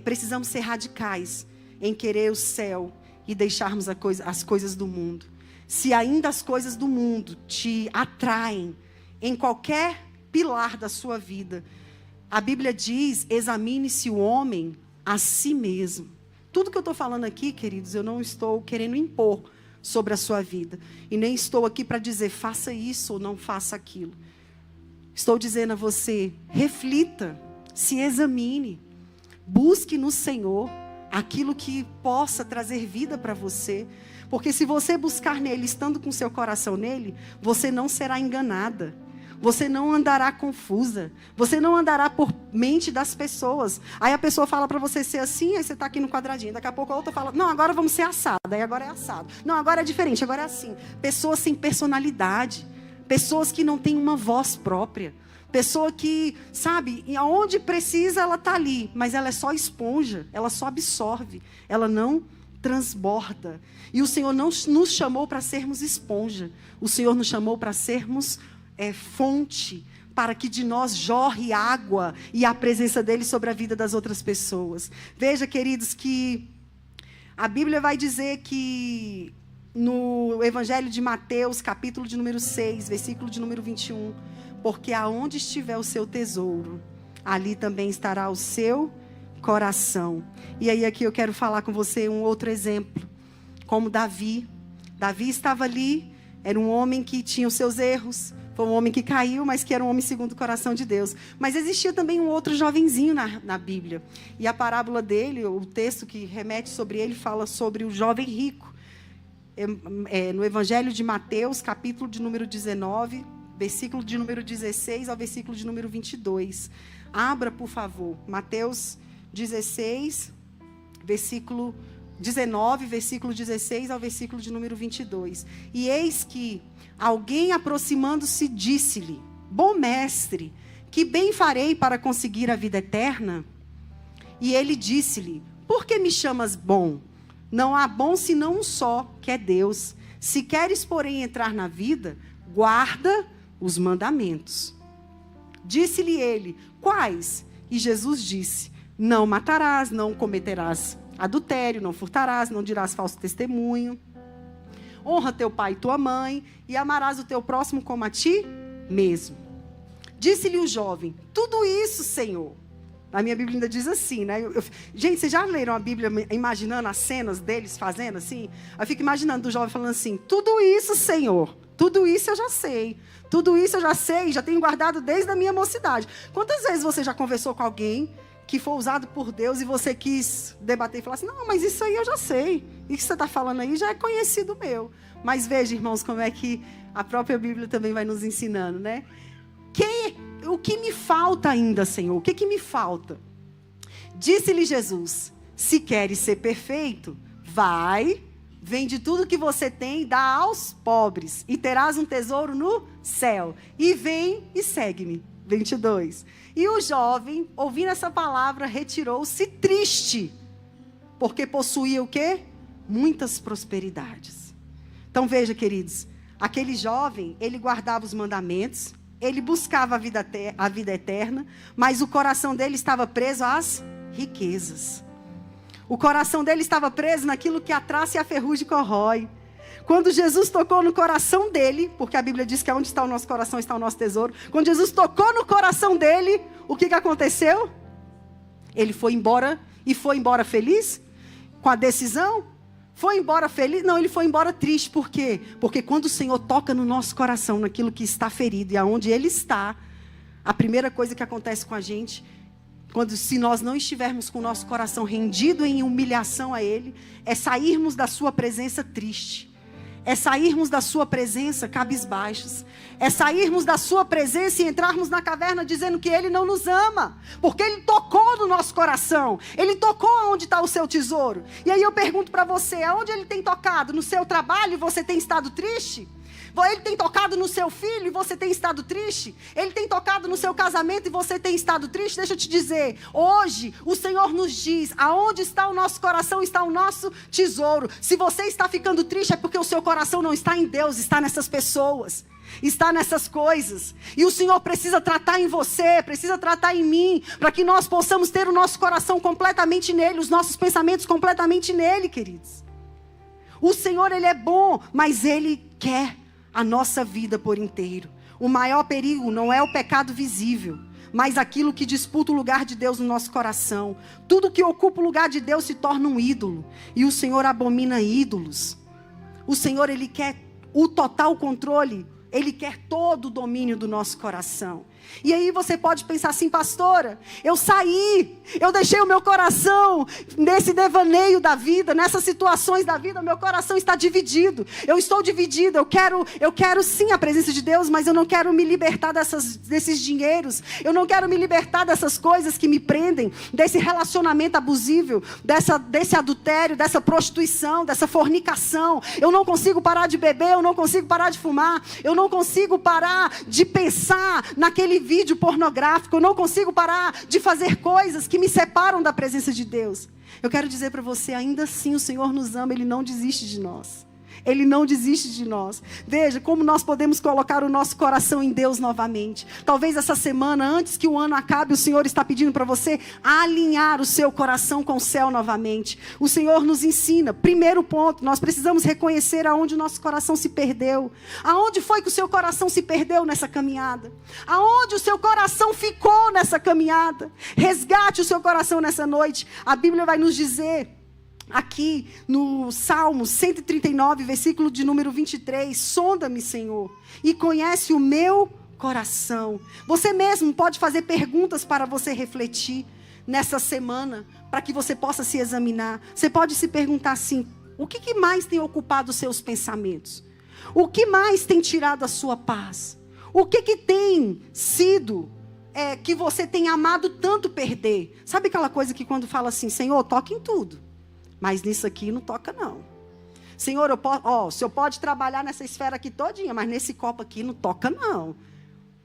Precisamos ser radicais em querer o céu e deixarmos as coisas do mundo. Se ainda as coisas do mundo te atraem em qualquer pilar da sua vida, a Bíblia diz: examine-se o homem a si mesmo. Tudo que eu estou falando aqui, queridos, eu não estou querendo impor sobre a sua vida. E nem estou aqui para dizer faça isso ou não faça aquilo. Estou dizendo a você: reflita, se examine, busque no Senhor aquilo que possa trazer vida para você. Porque se você buscar nele, estando com seu coração nele, você não será enganada. Você não andará confusa. Você não andará por mente das pessoas. Aí a pessoa fala para você ser assim, aí você está aqui no quadradinho. Daqui a pouco a outra fala, não, agora vamos ser assado. Aí agora é assado. Não, agora é diferente, agora é assim. Pessoas sem personalidade. Pessoas que não têm uma voz própria. Pessoa que, sabe, aonde precisa ela está ali. Mas ela é só esponja, ela só absorve. Ela não transborda. E o Senhor não nos chamou para sermos esponja. O Senhor nos chamou para sermos fonte, para que de nós jorre água e a presença dele sobre a vida das outras pessoas. Veja, queridos, que a Bíblia vai dizer que no Evangelho de Mateus, capítulo de número 6, versículo de número 21, porque aonde estiver o seu tesouro, ali também estará o seu coração. E aí aqui eu quero falar com você um outro exemplo, como Davi. Davi estava ali, era um homem que tinha os seus erros, foi um homem que caiu, mas que era um homem segundo o coração de Deus. Mas existia também um outro jovenzinho na Bíblia. E a parábola dele, o texto que remete sobre ele, fala sobre o jovem rico. No Evangelho de Mateus, capítulo de número 19, versículo de número 16 ao versículo de número 22. Abra, por favor, Mateus 16, versículo 19, versículo 16 ao versículo de número 22. E eis que alguém aproximando-se disse-lhe, bom mestre, que bem farei para conseguir a vida eterna? E ele disse-lhe, por que me chamas bom? Não há bom senão um só, que é Deus. Se queres, porém, entrar na vida, guarda os mandamentos. Disse-lhe ele, quais? E Jesus disse, não matarás, não cometerás adultério, não furtarás, não dirás falso testemunho. Honra teu pai e tua mãe, e amarás o teu próximo como a ti mesmo. Disse-lhe o jovem, tudo isso, Senhor. A minha Bíblia ainda diz assim, né? Gente, vocês já leram a Bíblia imaginando as cenas deles fazendo assim? Eu fico imaginando o jovem falando assim, tudo isso, Senhor, tudo isso eu já sei. Tudo isso eu já sei, já tenho guardado desde a minha mocidade. Quantas vezes você já conversou com alguém que foi usado por Deus e você quis debater e falar assim, não, mas isso aí eu já sei. E o que você está falando aí já é conhecido meu. Mas veja, irmãos, como é que a própria Bíblia também vai nos ensinando, né? O que me falta ainda, Senhor? O que me falta? Disse-lhe Jesus, se queres ser perfeito, vai, vende tudo que você tem e dá aos pobres, e terás um tesouro no céu. E vem e segue-me. 22. E o jovem, ouvindo essa palavra, retirou-se triste, porque possuía o quê? Muitas prosperidades. Então veja, queridos, aquele jovem, ele guardava os mandamentos, ele buscava a vida eterna, mas o coração dele estava preso às riquezas. O coração dele estava preso naquilo que a traça e a ferrugem corrói. Quando Jesus tocou no coração dele, porque a Bíblia diz que onde está o nosso coração está o nosso tesouro. Quando Jesus tocou no coração dele, o que aconteceu? Ele foi embora, e foi embora feliz? Com a decisão? Foi embora feliz? Não, ele foi embora triste. Por quê? Porque quando o Senhor toca no nosso coração, naquilo que está ferido e aonde Ele está, a primeira coisa que acontece com a gente, se nós não estivermos com o nosso coração rendido em humilhação a Ele, é sairmos da sua presença triste. É sairmos da sua presença cabisbaixos. É sairmos da sua presença e entrarmos na caverna dizendo que Ele não nos ama. Porque Ele tocou no nosso coração. Ele tocou onde está o seu tesouro. E aí eu pergunto para você, aonde Ele tem tocado? No seu trabalho você tem estado triste? Ele tem tocado no seu filho e você tem estado triste? Ele tem tocado no seu casamento e você tem estado triste? Deixa eu te dizer, hoje o Senhor nos diz, aonde está o nosso coração está o nosso tesouro. Se você está ficando triste é porque o seu coração não está em Deus, está nessas pessoas, está nessas coisas. E o Senhor precisa tratar em você, precisa tratar em mim, para que nós possamos ter o nosso coração completamente nele, os nossos pensamentos completamente nele, queridos. O Senhor, Ele é bom, mas Ele quer a nossa vida por inteiro. O maior perigo não é o pecado visível, mas aquilo que disputa o lugar de Deus no nosso coração. Tudo que ocupa o lugar de Deus se torna um ídolo. E o Senhor abomina ídolos. O Senhor, Ele quer o total controle. Ele quer todo o domínio do nosso coração. E aí você pode pensar assim, pastora, eu saí, eu deixei o meu coração nesse devaneio da vida, nessas situações da vida, meu coração está dividido. Eu estou dividido, eu quero sim a presença de Deus, mas eu não quero me libertar desses dinheiros. Eu não quero me libertar dessas coisas que me prendem, desse relacionamento abusivo, desse adultério, dessa prostituição, dessa fornicação. Eu não consigo parar de beber, eu não consigo parar de fumar, eu não consigo parar de pensar naquele vídeo pornográfico, eu não consigo parar de fazer coisas que me separam da presença de Deus. Eu quero dizer para você, ainda assim o Senhor nos ama, Ele não desiste de nós. Ele não desiste de nós. Veja como nós podemos colocar o nosso coração em Deus novamente. Talvez essa semana, antes que o ano acabe, o Senhor está pedindo para você alinhar o seu coração com o céu novamente. O Senhor nos ensina. Primeiro ponto, nós precisamos reconhecer aonde o nosso coração se perdeu. Aonde foi que o seu coração se perdeu nessa caminhada? Aonde o seu coração ficou nessa caminhada? Resgate o seu coração nessa noite. A Bíblia vai nos dizer... aqui no Salmo 139, versículo de número 23, sonda-me, Senhor, e conhece o meu coração. Você mesmo pode fazer perguntas para você refletir nessa semana, para que você possa se examinar. Você pode se perguntar assim, o que mais tem ocupado os seus pensamentos? O que mais tem tirado a sua paz? O que tem sido que você tem amado tanto perder? Sabe aquela coisa que quando fala assim, Senhor, toca em tudo. Mas nisso aqui não toca não. Senhor, o Senhor pode trabalhar nessa esfera aqui todinha, mas nesse copo aqui não toca não.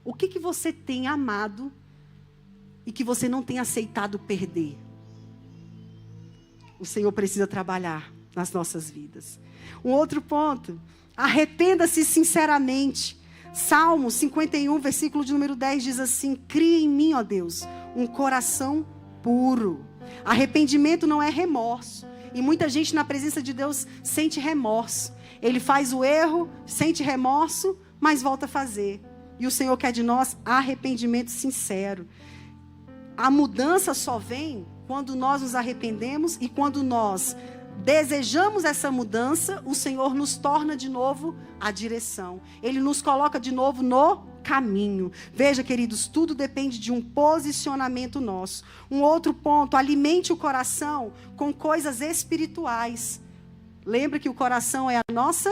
O que você tem amado e que você não tem aceitado perder? O Senhor precisa trabalhar nas nossas vidas. Um outro ponto, arrependa-se sinceramente. Salmo 51, versículo de número 10 diz assim, cria em mim, ó Deus, um coração puro. Arrependimento não é remorso. E muita gente na presença de Deus sente remorso. Ele faz o erro, sente remorso, mas volta a fazer. E o Senhor quer de nós arrependimento sincero. A mudança só vem quando nós nos arrependemos e quando nós desejamos essa mudança, o Senhor nos torna de novo a direção. Ele nos coloca de novo no caminho. Veja, queridos, tudo depende de um posicionamento nosso. Um outro ponto, alimente o coração com coisas espirituais. Lembra que o coração é a nossa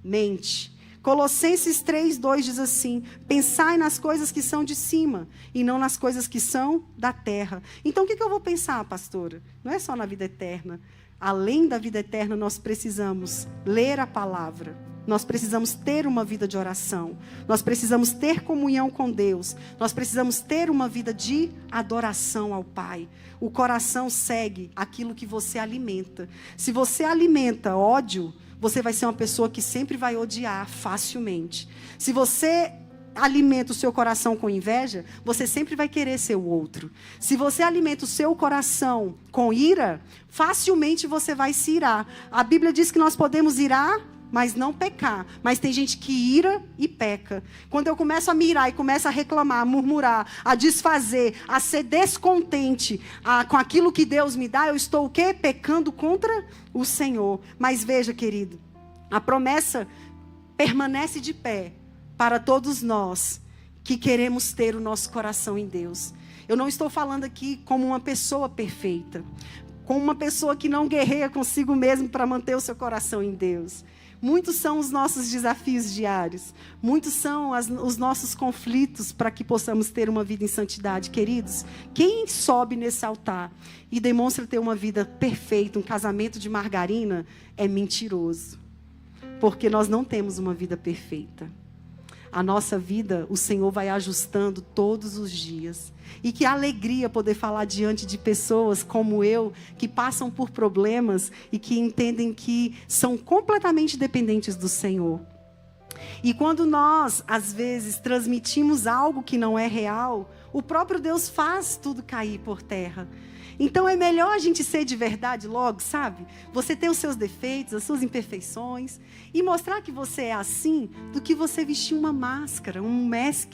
mente. Colossenses 3:2 diz assim, pensai nas coisas que são de cima e não nas coisas que são da terra. Então o que eu vou pensar, pastora? Não é só na vida eterna. Além da vida eterna, nós precisamos ler a palavra. Nós precisamos ter uma vida de oração. Nós precisamos ter comunhão com Deus. Nós precisamos ter uma vida de adoração ao Pai. O coração segue aquilo que você alimenta. Se você alimenta ódio, você vai ser uma pessoa que sempre vai odiar facilmente. Se você alimenta o seu coração com inveja, você sempre vai querer ser o outro. Se você alimenta o seu coração com ira, facilmente você vai se irar. A Bíblia diz que nós podemos irar, mas não pecar. Mas tem gente que ira e peca. Quando eu começo a me irar e começo a reclamar, a murmurar, a desfazer, a ser descontente com aquilo que Deus me dá, eu estou o quê? Pecando contra o Senhor. Mas veja, querido, a promessa permanece de pé para todos nós que queremos ter o nosso coração em Deus. Eu não estou falando aqui como uma pessoa perfeita, como uma pessoa que não guerreia consigo mesmo para manter o seu coração em Deus. Muitos são os nossos desafios diários. Muitos são os nossos conflitos para que possamos ter uma vida em santidade. Queridos, quem sobe nesse altar e demonstra ter uma vida perfeita, um casamento de margarina, é mentiroso. Porque nós não temos uma vida perfeita. A nossa vida, o Senhor vai ajustando todos os dias. E que alegria poder falar diante de pessoas como eu, que passam por problemas e que entendem que são completamente dependentes do Senhor. E quando nós, às vezes, transmitimos algo que não é real, o próprio Deus faz tudo cair por terra. Então é melhor a gente ser de verdade logo, sabe? Você ter os seus defeitos, as suas imperfeições e mostrar que você é assim, do que você vestir uma máscara, um mask,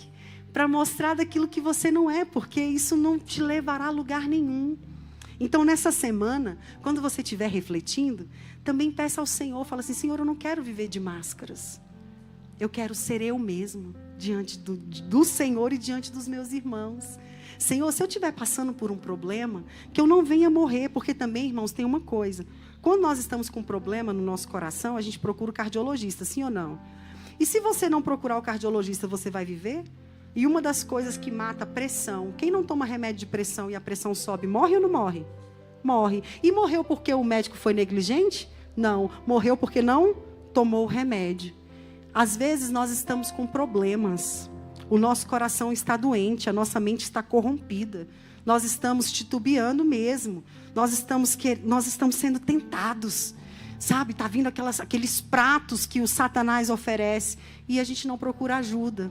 para mostrar daquilo que você não é, porque isso não te levará a lugar nenhum. Então nessa semana, quando você estiver refletindo, também peça ao Senhor, fala assim, Senhor, eu não quero viver de máscaras. Eu quero ser eu mesmo, diante do Senhor e diante dos meus irmãos. Senhor, se eu estiver passando por um problema, que eu não venha morrer, porque também, irmãos, tem uma coisa. Quando nós estamos com um problema no nosso coração, a gente procura o cardiologista, sim ou não? E se você não procurar o cardiologista, você vai viver? E uma das coisas que mata a pressão, quem não toma remédio de pressão e a pressão sobe, morre ou não morre? Morre. E morreu porque o médico foi negligente? Não. Morreu porque não tomou o remédio. Às vezes nós estamos com problemas. O nosso coração está doente, a nossa mente está corrompida. Nós estamos titubeando mesmo. Nós estamos sendo tentados. Sabe, está vindo aqueles pratos que o Satanás oferece. E a gente não procura ajuda.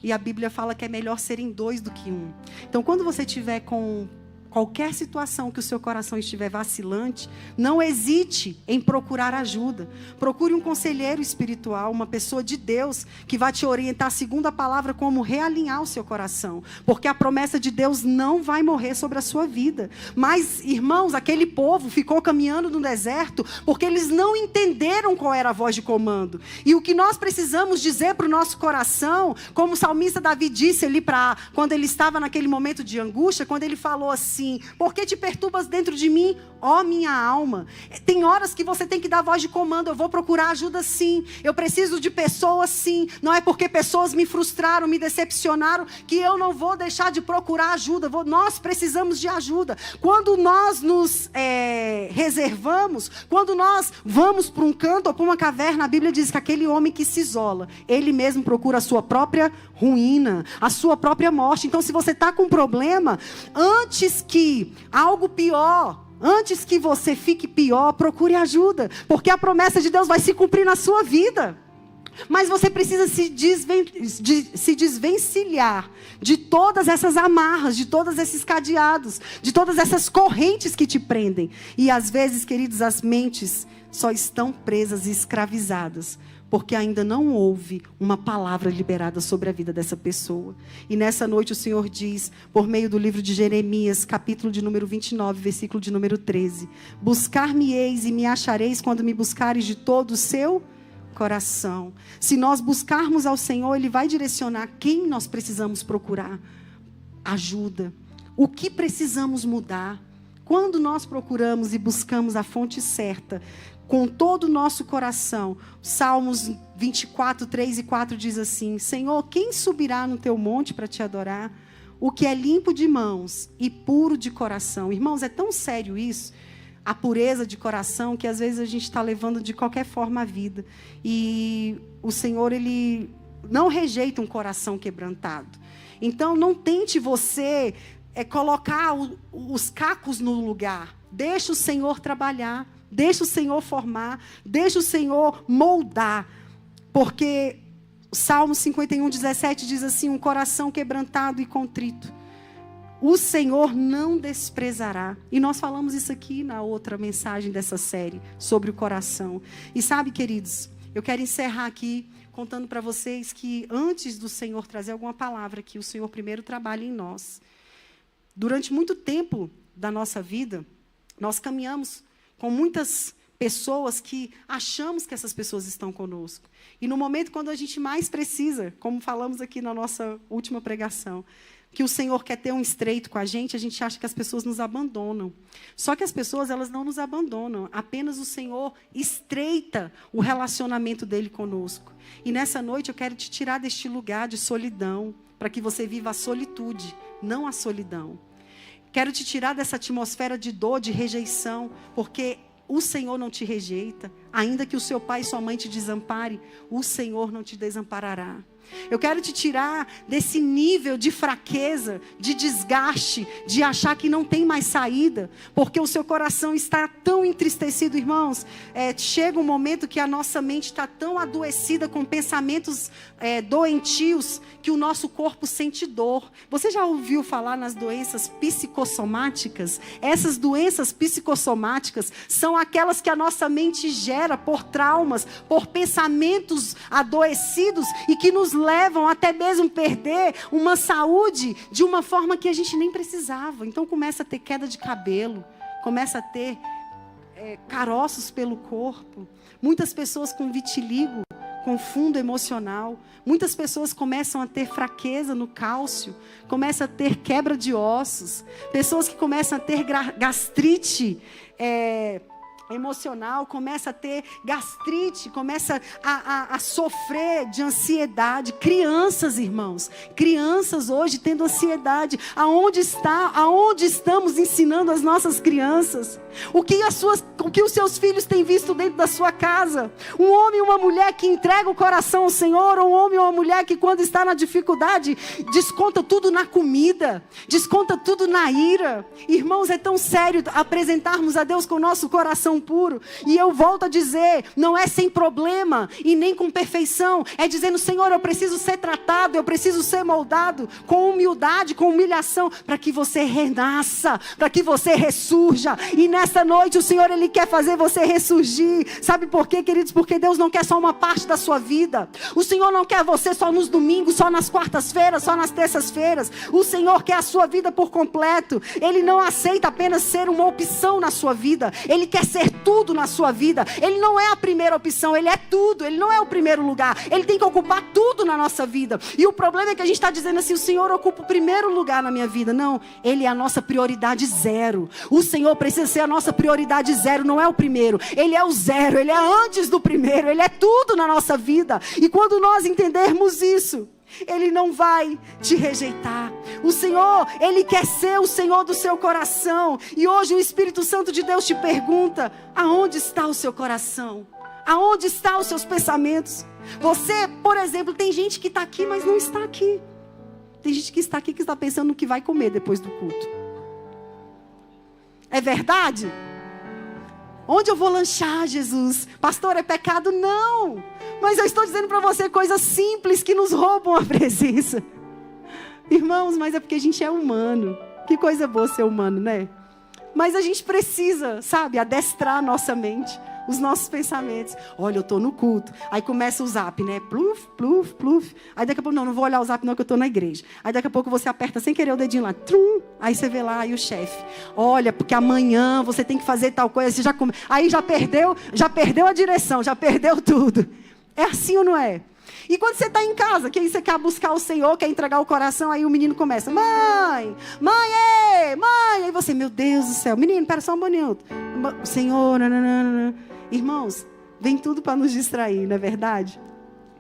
E a Bíblia fala que é melhor serem 2 do que 1. Então, quando você tiver com qualquer situação que o seu coração estiver vacilante, não hesite em procurar ajuda. Procure um conselheiro espiritual, uma pessoa de Deus, que vai te orientar segundo a palavra como realinhar o seu coração. Porque a promessa de Deus não vai morrer sobre a sua vida. Mas, irmãos, aquele povo ficou caminhando no deserto porque eles não entenderam qual era a voz de comando. E o que nós precisamos dizer para o nosso coração, como o salmista Davi disse ali, quando ele estava naquele momento de angústia, quando ele falou assim: por que te perturbas dentro de mim, ó minha alma? Tem horas que você tem que dar voz de comando. Eu vou procurar ajuda sim. Eu preciso de pessoas sim. Não é porque pessoas me frustraram, me decepcionaram, que eu não vou deixar de procurar ajuda. Nós precisamos de ajuda. Quando nós nos reservamos, quando nós vamos para um canto ou para uma caverna, a Bíblia diz que aquele homem que se isola, ele mesmo procura a sua própria ruína, a sua própria morte. Então, se você está com um problema, antes que algo pior, antes que você fique pior, procure ajuda, porque a promessa de Deus vai se cumprir na sua vida. Mas você precisa se desvencilhar de todas essas amarras, de todos esses cadeados, de todas essas correntes que te prendem. E às vezes, queridos, as mentes só estão presas e escravizadas porque ainda não houve uma palavra liberada sobre a vida dessa pessoa. E nessa noite o Senhor diz, por meio do livro de Jeremias, capítulo de número 29, versículo de número 13: buscar-me-eis e me achareis quando me buscareis de todo o seu coração. Se nós buscarmos ao Senhor, Ele vai direcionar quem nós precisamos procurar ajuda, o que precisamos mudar. Quando nós procuramos e buscamos a fonte certa, com todo o nosso coração, Salmos 24, 3 e 4 diz assim: Senhor, quem subirá no teu monte para te adorar? O que é limpo de mãos e puro de coração. Irmãos, é tão sério isso, a pureza de coração, que às vezes a gente está levando de qualquer forma a vida. E o Senhor, Ele não rejeita um coração quebrantado. Então, não tente você colocar os cacos no lugar. Deixa o Senhor trabalhar. Deixa o Senhor formar. Deixa o Senhor moldar. Porque o Salmo 51, 17 diz assim: um coração quebrantado e contrito, o Senhor não desprezará. E nós falamos isso aqui na outra mensagem dessa série, sobre o coração. E sabe, queridos, eu quero encerrar aqui contando para vocês que antes do Senhor trazer alguma palavra aqui, o Senhor primeiro trabalha em nós. Durante muito tempo da nossa vida, nós caminhamos com muitas pessoas que achamos que essas pessoas estão conosco. E no momento quando a gente mais precisa, como falamos aqui na nossa última pregação, que o Senhor quer ter um estreito com a gente acha que as pessoas nos abandonam. Só que as pessoas, elas não nos abandonam. Apenas o Senhor estreita o relacionamento dele conosco. E nessa noite eu quero te tirar deste lugar de solidão, para que você viva a solitude, não a solidão. Quero te tirar dessa atmosfera de dor, de rejeição, porque o Senhor não te rejeita. Ainda que o seu pai e sua mãe te desampare, o Senhor não te desamparará. Eu quero te tirar desse nível de fraqueza, de desgaste, de achar que não tem mais saída, porque o seu coração está tão entristecido, irmãos. Chega um momento que a nossa mente está tão adoecida com pensamentos doentios, que o nosso corpo sente dor. Você já ouviu falar nas doenças psicossomáticas? Essas doenças psicossomáticas são aquelas que a nossa mente gera por traumas, por pensamentos adoecidos e que nos levam até mesmo perder uma saúde de uma forma que a gente nem precisava. Então começa a ter queda de cabelo, começa a ter caroços pelo corpo. Muitas pessoas com vitiligo com fundo emocional. Muitas pessoas começam a ter fraqueza no cálcio, começam a ter quebra de ossos, pessoas que começam a ter gastrite emocional, começa a ter gastrite, começa a sofrer de ansiedade. Crianças, irmãos, crianças hoje tendo ansiedade. Aonde estamos ensinando as nossas crianças? O que os seus filhos têm visto dentro da sua casa? Um homem e uma mulher que entrega o coração ao Senhor, ou um homem e uma mulher que quando está na dificuldade, desconta tudo na comida, desconta tudo na ira. Irmãos, é tão sério apresentarmos a Deus com o nosso coração puro. E eu volto a dizer, não é sem problema e nem com perfeição, é dizendo: Senhor, eu preciso ser tratado, eu preciso ser moldado com humildade, com humilhação, para que você renasça, para que você ressurja. E nessa noite o Senhor, Ele quer fazer você ressurgir. Sabe por quê, queridos? Porque Deus não quer só uma parte da sua vida. O Senhor não quer você só nos domingos, só nas quartas-feiras, só nas terças-feiras. O Senhor quer a sua vida por completo. Ele não aceita apenas ser uma opção na sua vida. Ele quer ser tudo na sua vida. Ele não é a primeira opção, Ele é tudo. Ele não é o primeiro lugar. Ele tem que ocupar tudo na nossa vida. E o problema é que a gente está dizendo assim: o Senhor ocupa o primeiro lugar na minha vida. Não, Ele é a nossa prioridade zero. O Senhor precisa ser a nossa prioridade zero, não é o primeiro. Ele é o zero, Ele é antes do primeiro. Ele é tudo na nossa vida. E quando nós entendermos isso, Ele não vai te rejeitar. O Senhor, Ele quer ser o Senhor do seu coração. E hoje o Espírito Santo de Deus te pergunta: aonde está o seu coração? Aonde estão os seus pensamentos? Você, por exemplo, tem gente que está aqui, mas não está aqui. Tem gente que está aqui que está pensando no que vai comer depois do culto. É verdade? Onde eu vou lanchar, Jesus? Pastor, é pecado? Não. Mas eu estou dizendo para você coisas simples que nos roubam a presença. Irmãos, mas é porque a gente é humano. Que coisa boa ser humano, né? Mas a gente precisa, sabe, adestrar a nossa mente, os nossos pensamentos. Olha, eu estou no culto. Aí começa o zap, né? Pluf, pluf, pluf. Aí daqui a pouco, não vou olhar o zap não, que eu estou na igreja. Aí daqui a pouco você aperta sem querer o dedinho lá. Trum. Aí você vê lá, aí o chefe: olha, porque amanhã você tem que fazer tal coisa. Você aí já perdeu a direção, já perdeu tudo. É assim ou não é? E quando você está em casa, que aí você quer buscar o Senhor, quer entregar o coração, aí o menino começa: mãe, mãe. Aí você: meu Deus do céu, menino, espera só um minuto. Senhor, nananana. Irmãos, vem tudo para nos distrair, não é verdade?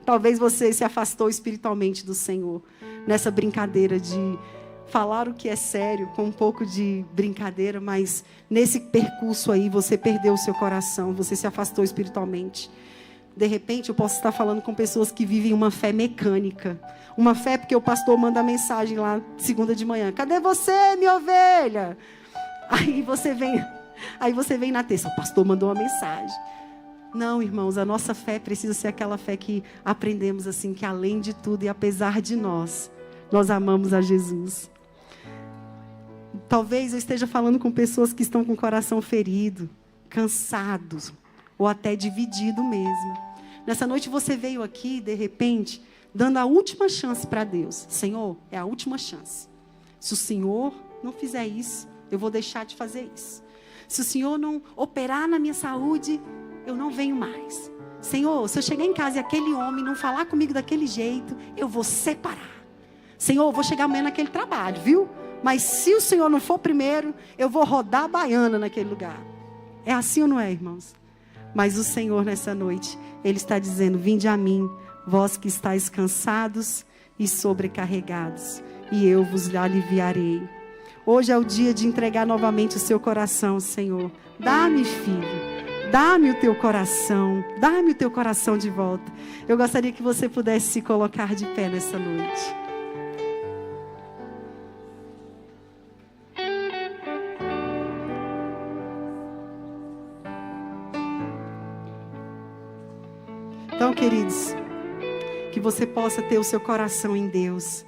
Talvez você se afastou espiritualmente do Senhor, nessa brincadeira de falar o que é sério, com um pouco de brincadeira, mas nesse percurso aí você perdeu o seu coração, você se afastou espiritualmente. De repente eu posso estar falando com pessoas que vivem uma fé mecânica. Uma fé porque o pastor manda mensagem lá segunda de manhã: cadê você, minha ovelha? Aí você vem na terça: o pastor mandou uma mensagem. Não, irmãos, a nossa fé precisa ser aquela fé que aprendemos assim, que além de tudo e apesar de nós amamos a Jesus. Talvez eu esteja falando com pessoas que estão com o coração ferido, cansados, ou até dividido mesmo. Nessa noite você veio aqui, de repente, dando a última chance para Deus. Senhor, é a última chance. Se o Senhor não fizer isso, eu vou deixar de fazer isso. Se o Senhor não operar na minha saúde, eu não venho mais. Senhor, se eu chegar em casa e aquele homem não falar comigo daquele jeito, eu vou separar. Senhor, eu vou chegar amanhã naquele trabalho, viu? Mas se o Senhor não for primeiro, eu vou rodar a baiana naquele lugar. É assim ou não é, irmãos? Mas o Senhor nessa noite, Ele está dizendo: vinde a mim, vós que estáis cansados e sobrecarregados, e eu vos aliviarei. Hoje é o dia de entregar novamente o seu coração, Senhor. Dá-me, filho, dá-me o teu coração, dá-me o teu coração de volta. Eu gostaria que você pudesse se colocar de pé nessa noite. Então, queridos, que você possa ter o seu coração em Deus.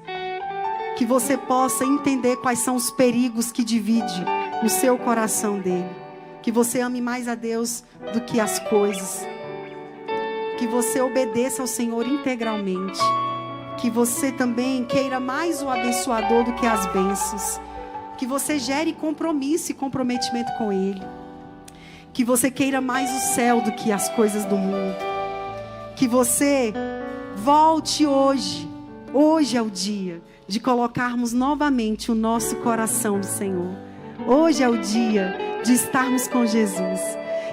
Que você possa entender quais são os perigos que dividem o seu coração dele. Que você ame mais a Deus do que as coisas. Que você obedeça ao Senhor integralmente. Que você também queira mais o abençoador do que as bênçãos. Que você gere compromisso e comprometimento com Ele. Que você queira mais o céu do que as coisas do mundo. que você volte hoje. Hoje é o dia de colocarmos novamente o nosso coração no Senhor. Hoje é o dia de estarmos com Jesus.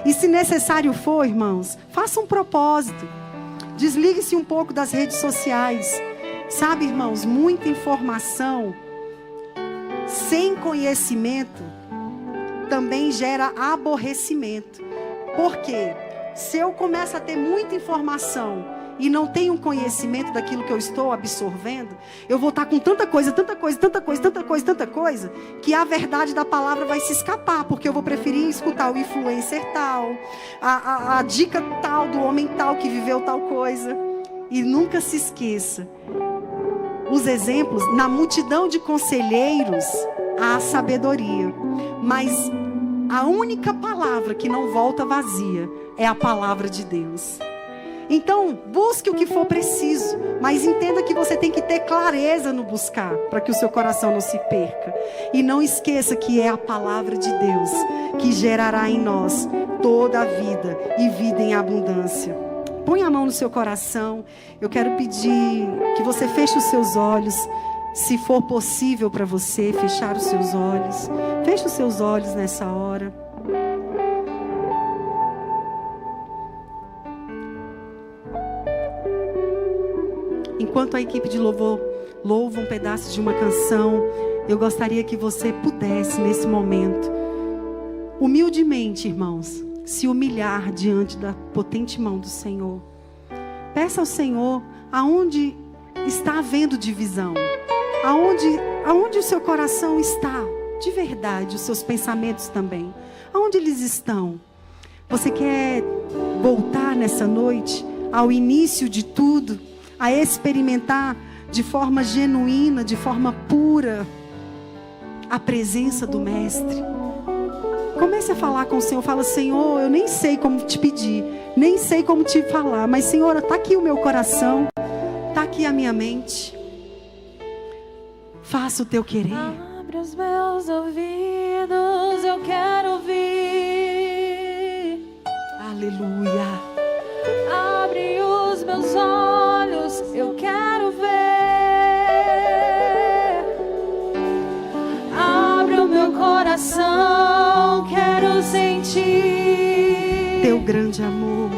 E se necessário for, irmãos, faça um propósito. Desligue-se um pouco das redes sociais. Sabe, irmãos, muita informação sem conhecimento também gera aborrecimento. Por quê? Se eu começo a ter muita informação e não tenho conhecimento daquilo que eu estou absorvendo, eu vou estar com tanta coisa, que a verdade da palavra vai se escapar, porque eu vou preferir escutar o influencer tal, a dica tal do homem tal que viveu tal coisa. E nunca se esqueça, os exemplos, na multidão de conselheiros há sabedoria, mas a única palavra que não volta vazia é a palavra de Deus. Então, busque o que for preciso, mas entenda que você tem que ter clareza no buscar, para que o seu coração não se perca. E não esqueça que é a palavra de Deus que gerará em nós toda a vida e vida em abundância. Põe a mão no seu coração. Eu quero pedir que você feche os seus olhos. Se for possível para você fechar os seus olhos, feche os seus olhos nessa hora. Enquanto a equipe de louvor louva um pedaço de uma canção, eu gostaria que você pudesse, nesse momento, humildemente, irmãos, se humilhar diante da potente mão do Senhor. Peça ao Senhor aonde está havendo divisão, aonde o seu coração está, de verdade, os seus pensamentos também, aonde eles estão. Você quer voltar nessa noite ao início de tudo, a experimentar de forma genuína, de forma pura, a presença do Mestre? Comece a falar com o Senhor. Fala: Senhor, eu nem sei como te pedir, nem sei como te falar, mas Senhor, está aqui o meu coração, está aqui a minha mente. Faça o teu querer. Abre os meus ouvidos, eu quero ouvir. Aleluia. Abre os meus olhos, eu quero ver. Abre o meu coração, quero sentir teu grande amor,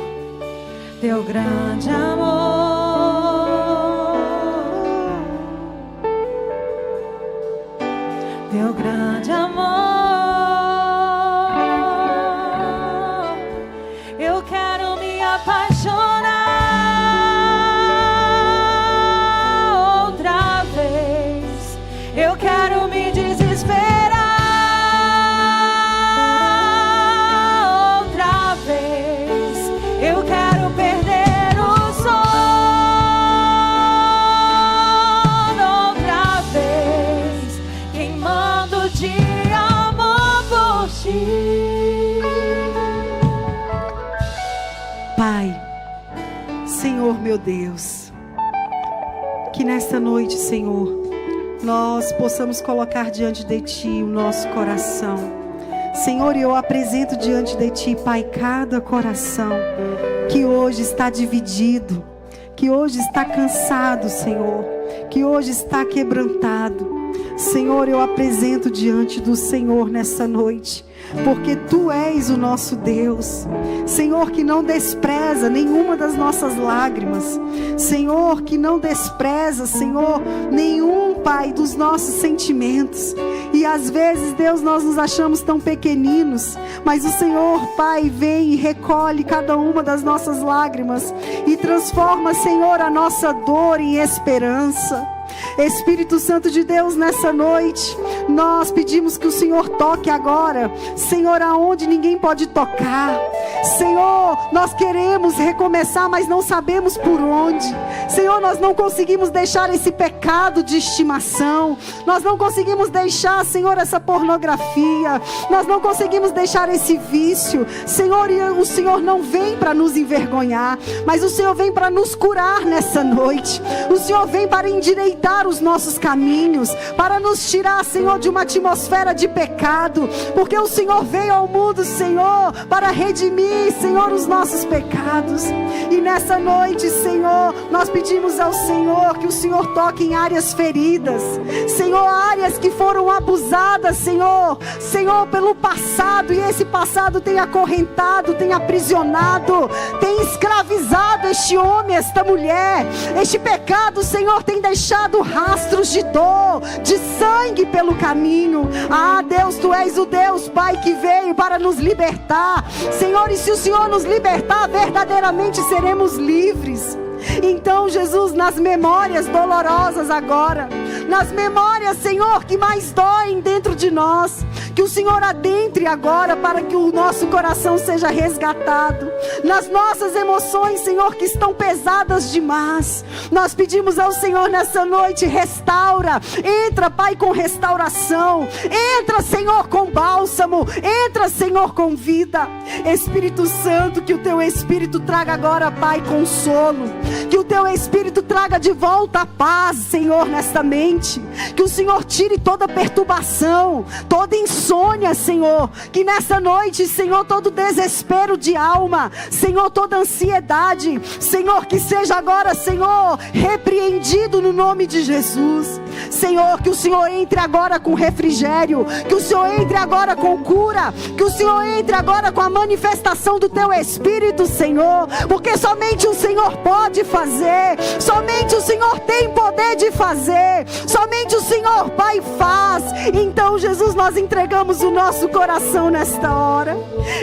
teu grande amor. Teu grande amor, eu quero me apaixonar outra vez, eu quero me desesperar outra vez, eu quero perder o sono outra vez, queimando de amor por ti. Pai, Senhor meu Deus, que nesta noite, Senhor, nós possamos colocar diante de Ti o nosso coração. Senhor, eu apresento diante de Ti, Pai, cada coração que hoje está dividido, que hoje está cansado, Senhor, que hoje está quebrantado. Senhor, eu apresento diante do Senhor nessa noite, porque Tu és o nosso Deus, Senhor, que não despreza nenhuma das nossas lágrimas, Senhor, que não despreza, Senhor, nenhum, Pai, dos nossos sentimentos. E às vezes, Deus, nós nos achamos tão pequeninos, mas o Senhor, Pai, vem e recolhe cada uma das nossas lágrimas e transforma, Senhor, a nossa dor em esperança. Espírito Santo de Deus, nessa noite, nós pedimos que o Senhor toque agora, Senhor, aonde ninguém pode tocar. Senhor, nós queremos recomeçar, mas não sabemos por onde. Senhor, nós não conseguimos deixar esse pecado de estimação. Nós não conseguimos deixar, Senhor, essa pornografia. Nós não conseguimos deixar esse vício. Senhor, e o Senhor não vem para nos envergonhar, mas o Senhor vem para nos curar nessa noite. O Senhor vem para endireitar os nossos caminhos, para nos tirar, Senhor, de uma atmosfera de pecado, porque o Senhor veio ao mundo, Senhor, para redimir, Senhor, os nossos pecados. E nessa noite, Senhor, nós pedimos ao Senhor que o Senhor toque em áreas feridas, Senhor, áreas que foram abusadas, Senhor, pelo passado, e esse passado tem acorrentado, tem aprisionado, tem escravizado este homem, esta mulher. Este pecado, Senhor, tem deixado rastros de dor, de sangue pelo caminho. Ah, Deus, Tu és o Deus, Pai, que veio para nos libertar, Senhor, e se o Senhor nos libertar, verdadeiramente seremos livres. Então, Jesus, nas memórias dolorosas agora, nas memórias, Senhor, que mais doem dentro de nós, que o Senhor adentre agora para que o nosso coração seja resgatado. Nas nossas emoções, Senhor, que estão pesadas demais, nós pedimos ao Senhor nessa noite, restaura. Entra, Pai, com restauração. Entra, Senhor, com bálsamo. Entra, Senhor, com vida. Espírito Santo, que o Teu Espírito traga agora, Pai, consolo. Que o Teu Espírito traga de volta a paz, Senhor, nesta mente. Que o Senhor tire toda perturbação, toda insônia, Senhor. Que nessa noite, Senhor, todo desespero de alma, Senhor, toda ansiedade, Senhor, que seja agora, Senhor, repreendido no nome de Jesus. Senhor, que o Senhor entre agora com refrigério, que o Senhor entre agora com cura, que o Senhor entre agora com a manifestação do Teu Espírito, Senhor, porque somente o Senhor pode fazer, somente o Senhor tem poder de fazer, somente o Senhor, Pai, faz. Então, Jesus, nós entregamos o nosso coração nesta hora.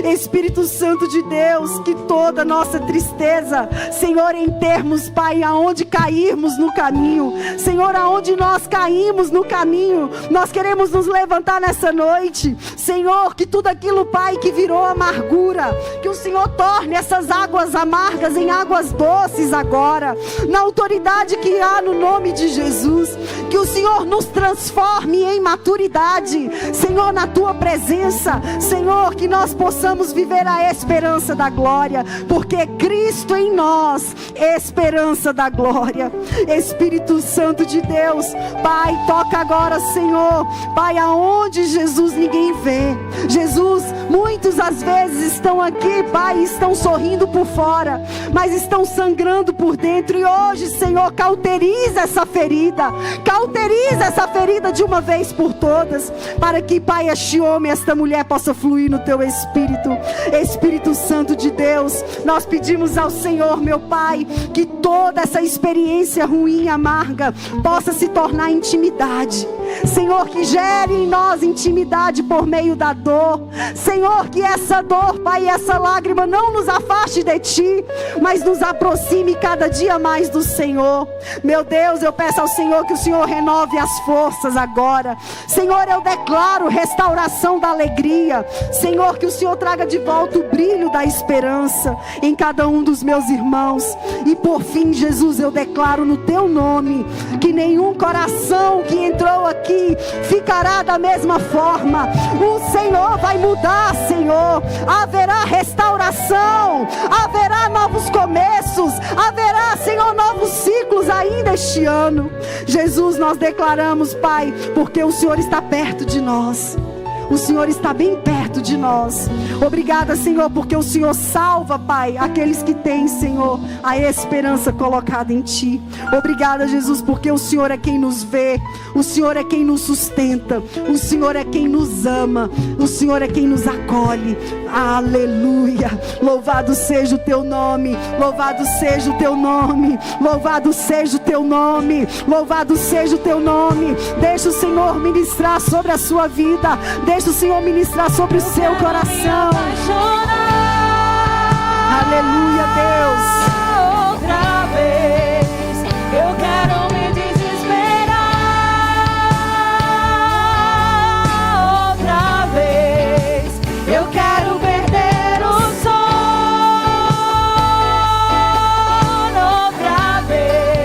Espírito Santo de Deus, que toda nossa tristeza, Senhor, em termos, Pai, aonde cairmos no caminho, Senhor, aonde nós caímos no caminho, nós queremos nos levantar nessa noite, Senhor, que tudo aquilo, Pai, que virou amargura, que o Senhor torne essas águas amargas em águas doces agora, na autoridade que há no nome de Jesus. Que o Senhor nos transforme em maturidade, Senhor, na Tua presença, Senhor, que nós possamos viver a esperança da glória, porque Cristo em nós, esperança da glória. Espírito Santo de Deus, Pai, toca agora, Senhor, Pai, aonde, Jesus, ninguém vê. Jesus, muitos às vezes estão aqui, Pai, estão sorrindo por fora, mas estão sangrando por dentro. E hoje, Senhor, cauteriza essa ferida de uma vez por todas, para que, Pai, este homem, esta mulher possa fluir no Teu Espírito. Espírito Santo de Deus, nós pedimos ao Senhor, meu Pai, que toda essa experiência ruim e amarga possa se tornar intimidade. Senhor, que gere em nós intimidade por meio da dor. Senhor, que essa dor, Pai, essa lágrima não nos afaste de Ti, mas nos aproxime cada dia mais do Senhor. Meu Deus, eu peço ao Senhor que o Senhor renove as forças agora. Senhor, eu declaro restauração da alegria. Senhor, que o Senhor traga de volta o brilho da esperança em cada um dos meus irmãos. E por fim, Jesus, eu declaro no Teu nome que nenhum coração que entrou aqui ficará da mesma forma. O Senhor vai mudar, Senhor. Haverá restauração, haverá novos começos, haverá, Senhor, novos ciclos ainda este ano. Jesus, nós declaramos, Pai, porque o Senhor está perto de nós. O Senhor está bem perto de nós. Obrigada, Senhor, porque o Senhor salva, Pai, aqueles que têm, Senhor, a esperança colocada em Ti. Obrigada, Jesus, porque o Senhor é quem nos vê, o Senhor é quem nos sustenta, o Senhor é quem nos ama, o Senhor é quem nos acolhe. Aleluia. Louvado seja o Teu nome, louvado seja o Teu nome, louvado seja o Teu nome, louvado seja o Teu nome. Deixa o Senhor ministrar sobre a sua vida, deixa o Senhor ministrar sobre o seu coração. Aleluia, Deus. Outra vez eu quero me desesperar. Outra vez eu quero perder o sono. Outra vez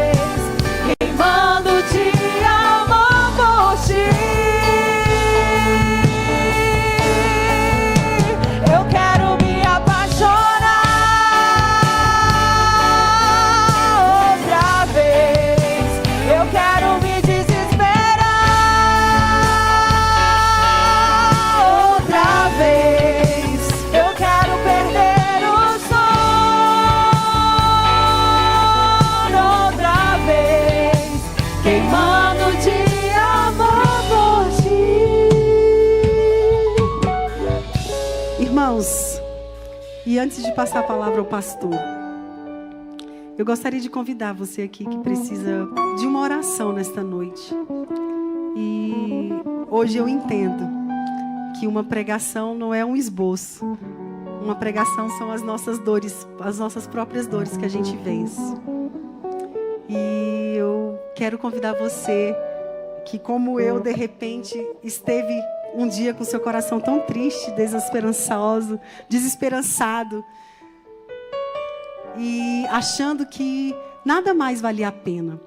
E antes de passar a palavra ao pastor, eu gostaria de convidar você aqui que precisa de uma oração nesta noite. E hoje eu entendo que uma pregação não é um esboço. Uma pregação são as nossas dores, as nossas próprias dores que a gente vence. E eu quero convidar você que, como eu, de repente, esteve um dia com seu coração tão triste, desesperançado, e achando que nada mais valia a pena.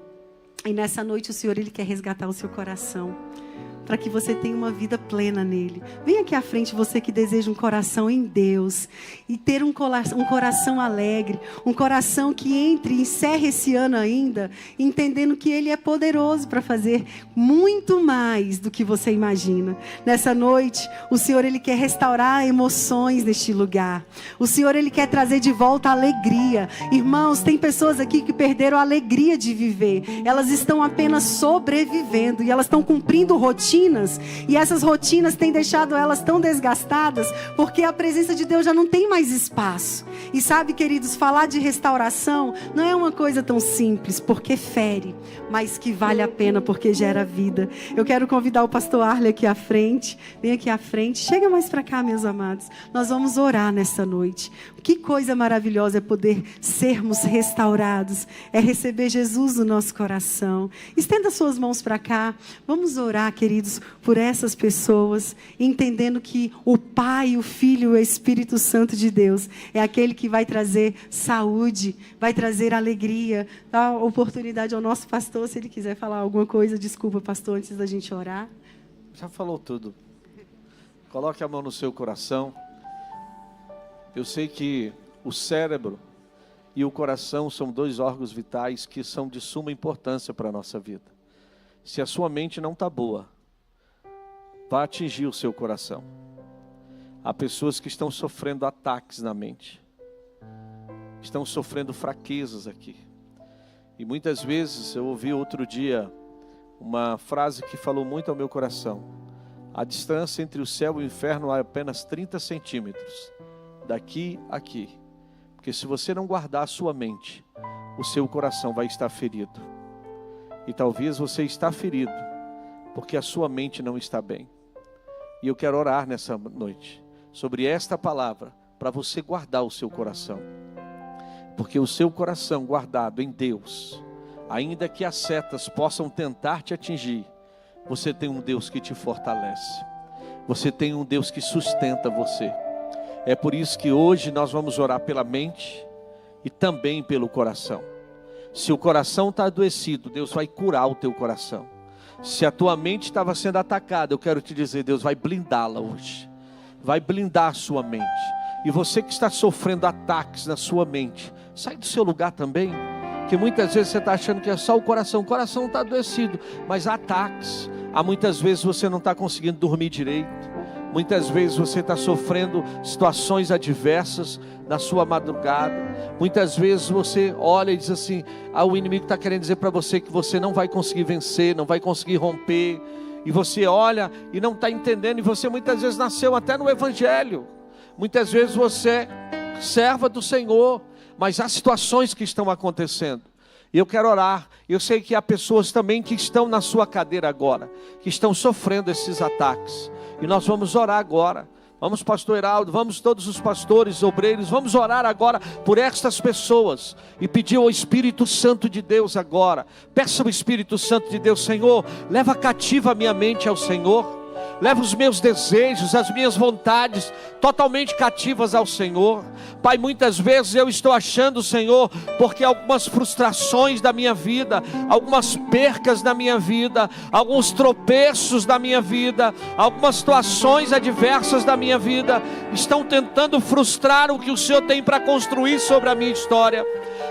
E nessa noite o Senhor, Ele quer resgatar o seu coração, para que você tenha uma vida plena nele. Vem aqui à frente, você que deseja um coração em Deus, e ter um coração alegre, um coração que entre e encerre esse ano ainda, entendendo que Ele é poderoso para fazer muito mais do que você imagina. Nessa noite, o Senhor, Ele quer restaurar emoções neste lugar. O Senhor, Ele quer trazer de volta a alegria. Irmãos, tem pessoas aqui que perderam a alegria de viver. Elas estão apenas sobrevivendo, e elas estão cumprindo rotinas, e essas rotinas têm deixado elas tão desgastadas, porque a presença de Deus já não tem mais espaço. E sabe, queridos, falar de restauração não é uma coisa tão simples, porque fere, mas que vale a pena, porque gera vida. Eu quero convidar o pastor Arley aqui à frente. Vem aqui à frente, chega mais para cá, meus amados. Nós vamos orar nessa noite. Que coisa maravilhosa é poder sermos restaurados, é receber Jesus no nosso coração. Estenda suas mãos para cá. Vamos orar, queridos, por essas pessoas, entendendo que o Pai, o Filho e o Espírito Santo de Deus é aquele que vai trazer saúde, vai trazer alegria. Dá a oportunidade ao nosso pastor, se ele quiser falar alguma coisa. Desculpa, pastor, antes da gente orar. Já falou tudo. Coloque a mão no seu coração. Eu sei que o cérebro e o coração são dois órgãos vitais que são de suma importância para a nossa vida. Se a sua mente não está boa, vai atingir o seu coração. Há pessoas que estão sofrendo ataques na mente, estão sofrendo fraquezas aqui. E muitas vezes eu ouvi outro dia uma frase que falou muito ao meu coração: a distância entre o céu e o inferno é apenas 30 centímetros, daqui a aqui. Porque se você não guardar a sua mente, o seu coração vai estar ferido. E talvez você está ferido porque a sua mente não está bem. E eu quero orar nessa noite sobre esta palavra, para você guardar o seu coração. Porque o seu coração guardado em Deus, ainda que as setas possam tentar te atingir, você tem um Deus que te fortalece. Você tem um Deus que sustenta você. É por isso que hoje nós vamos orar pela mente e também pelo coração. Se o coração está adoecido, Deus vai curar o teu coração. Se a tua mente estava sendo atacada, eu quero te dizer, Deus vai blindá-la hoje. Vai blindar a sua mente. E você que está sofrendo ataques na sua mente, sai do seu lugar também. Porque muitas vezes você está achando que é só o coração está adoecido, mas há ataques. Há muitas vezes você não está conseguindo dormir direito. Muitas vezes você está sofrendo situações adversas na sua madrugada. Muitas vezes você olha e diz assim, o inimigo está querendo dizer para você que você não vai conseguir vencer, não vai conseguir romper. E você olha e não está entendendo, e você muitas vezes nasceu até no Evangelho. Muitas vezes você é serva do Senhor, mas há situações que estão acontecendo. E eu quero orar. Eu sei que há pessoas também que estão na sua cadeira agora, que estão sofrendo esses ataques. E nós vamos orar agora. Vamos, pastor Heraldo, vamos todos os pastores, obreiros, vamos orar agora por estas pessoas. E pedir ao Espírito Santo de Deus agora. Peça ao Espírito Santo de Deus, Senhor, leva cativa a minha mente ao Senhor. Leva os meus desejos, as minhas vontades totalmente cativas ao Senhor. Pai, muitas vezes eu estou achando, Senhor, porque algumas frustrações da minha vida, algumas percas da minha vida, alguns tropeços da minha vida, algumas situações adversas da minha vida, estão tentando frustrar o que o Senhor tem para construir sobre a minha história.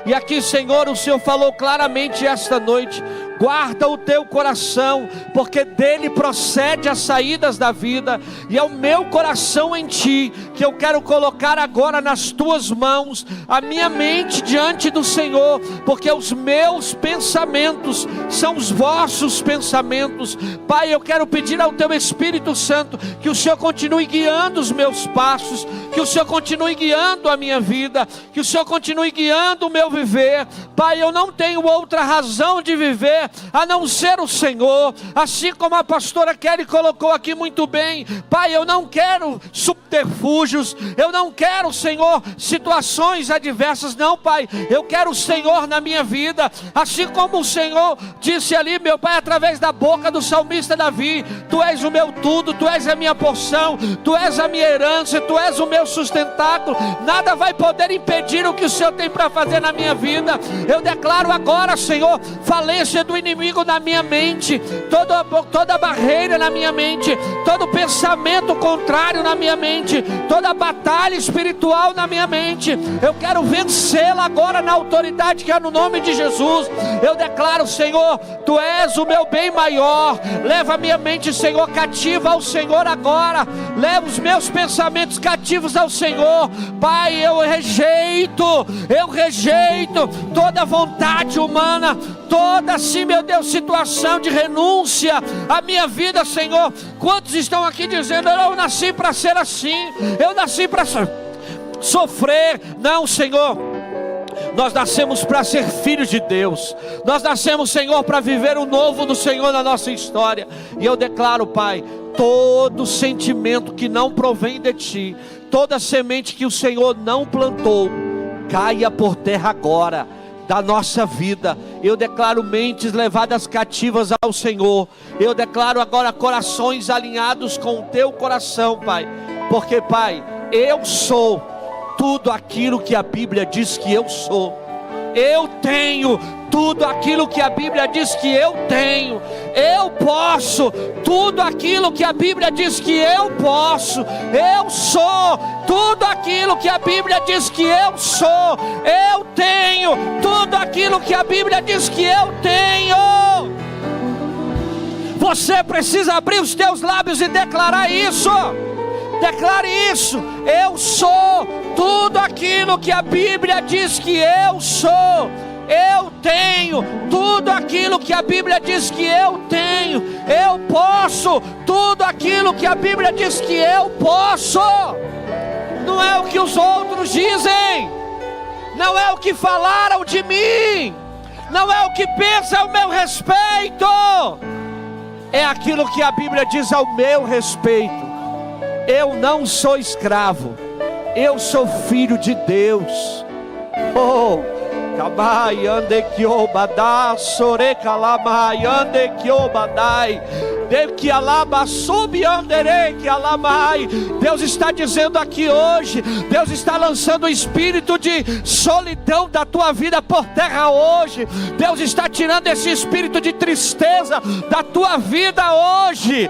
E aqui, Senhor, o Senhor falou claramente esta noite: guarda o teu coração, porque dele procede as saídas da vida, e é o meu coração em ti, que eu quero colocar agora nas tuas mãos, a minha mente diante do Senhor, porque os meus pensamentos são os vossos pensamentos. Pai, eu quero pedir ao teu Espírito Santo, que o Senhor continue guiando os meus passos, que o Senhor continue guiando a minha vida, que o Senhor continue guiando o meu viver. Pai, eu não tenho outra razão de viver a não ser o Senhor, assim como a pastora Kelly colocou aqui muito bem. Pai, eu não quero subterfúgios, eu não quero, Senhor, situações adversas, não, Pai, eu quero o Senhor na minha vida, assim como o Senhor disse ali, meu Pai, através da boca do salmista Davi: Tu és o meu tudo, Tu és a minha porção, Tu és a minha herança, Tu és o meu sustentáculo, nada vai poder impedir o que o Senhor tem para fazer na minha vida. Eu declaro agora, Senhor, falência do inimigo na minha mente, toda barreira na minha mente, todo pensamento contrário na minha mente, toda batalha espiritual na minha mente, eu quero vencê-la agora na autoridade que é no nome de Jesus. Eu declaro, Senhor, Tu és o meu bem maior. Leva a minha mente, Senhor, cativa ao Senhor agora, leva os meus pensamentos cativos ao Senhor. Pai, eu rejeito toda vontade humana, toda, assim, meu Deus, situação de renúncia à minha vida, Senhor. Quantos estão aqui dizendo: eu nasci para ser assim, eu nasci para sofrer? Não, Senhor, nós nascemos para ser filhos de Deus, nós nascemos, Senhor, para viver o novo do Senhor na nossa história. E eu declaro, Pai, todo sentimento que não provém de Ti, toda semente que o Senhor não plantou, caia por terra agora da nossa vida. Eu declaro mentes levadas cativas ao Senhor. Eu declaro agora corações alinhados com o Teu coração, Pai, porque, Pai, eu sou tudo aquilo que a Bíblia diz que eu sou. Eu tenho tudo aquilo que a Bíblia diz que eu tenho. Eu posso tudo aquilo que a Bíblia diz que eu posso. Eu sou tudo aquilo que a Bíblia diz que eu sou. Eu tenho tudo aquilo que a Bíblia diz que eu tenho. Você precisa abrir os teus lábios e declarar isso. Declare isso: eu sou tudo aquilo que a Bíblia diz que eu sou. Eu tenho tudo aquilo que a Bíblia diz que eu tenho. Eu posso tudo aquilo que a Bíblia diz que eu posso. Não é o que os outros dizem, não é o que falaram de mim, não é o que pensam ao meu respeito, é aquilo que a Bíblia diz ao meu respeito. Eu não sou escravo, eu sou filho de Deus. Oh, Kabai ande kiobada sore kalamai ande kiobadai de que alaba sub andere que alamai. Deus está dizendo aqui hoje, Deus está lançando o espírito de solidão da tua vida por terra hoje. Deus está tirando esse espírito de tristeza da tua vida hoje.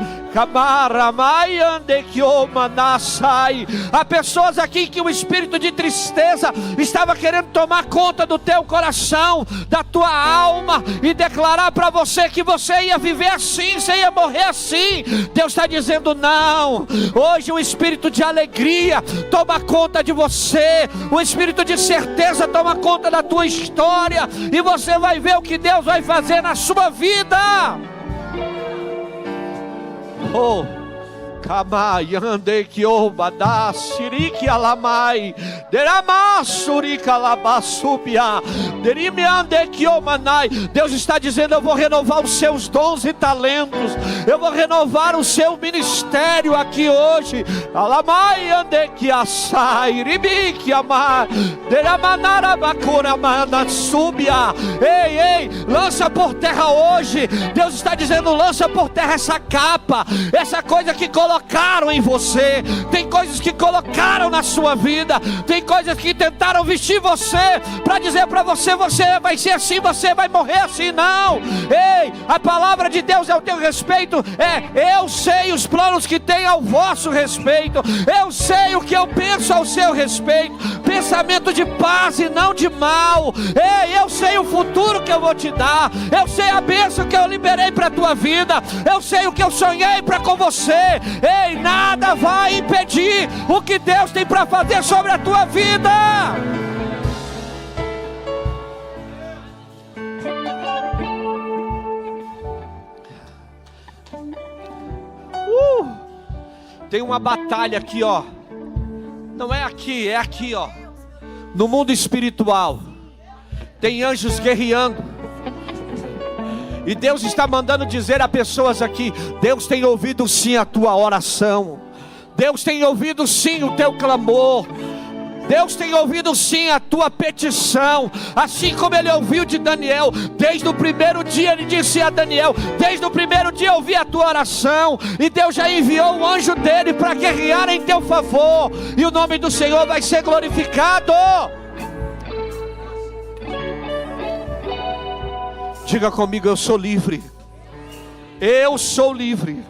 Há pessoas aqui que o espírito de tristeza estava querendo tomar conta do teu coração, da tua alma, e declarar para você que você ia viver assim, você ia morrer assim. Deus está dizendo não. Hoje o espírito de alegria toma conta de você, o espírito de certeza toma conta da tua história, e você vai ver o que Deus vai fazer na sua vida. Oh, Kamai ande que obada siriki alamai derama surika labasubia derime ande que omanai. Deus está dizendo: eu vou renovar os seus dons e talentos, eu vou renovar o seu ministério aqui hoje. Alamai ande que assai ribiki amai deramanara bakura mana subia. Ei, lança por terra hoje. Deus está dizendo: lança por terra essa capa, essa coisa que coloca colocaram em você, tem coisas que colocaram na sua vida, tem coisas que tentaram vestir você para dizer para você: você vai ser assim, você vai morrer assim. Não, ei, a palavra de Deus ao teu respeito eu sei os planos que tem ao vosso respeito, eu sei o que eu penso ao seu respeito, pensamento de paz e não de mal. Ei, eu sei o futuro que eu vou te dar, eu sei a bênção que eu liberei para a tua vida, eu sei o que eu sonhei para com você. Ei, nada vai impedir o que Deus tem para fazer sobre a tua vida. Tem uma batalha aqui, ó. Não é aqui, é aqui, ó. No mundo espiritual tem anjos guerreando, e Deus está mandando dizer a pessoas aqui: Deus tem ouvido sim a tua oração, Deus tem ouvido sim o teu clamor, Deus tem ouvido sim a tua petição, assim como Ele ouviu de Daniel. Desde o primeiro dia Ele disse a Daniel: desde o primeiro dia eu ouvi a tua oração, e Deus já enviou o anjo dele para guerrear em teu favor, e o nome do Senhor vai ser glorificado. Diga comigo: eu sou livre, eu sou livre,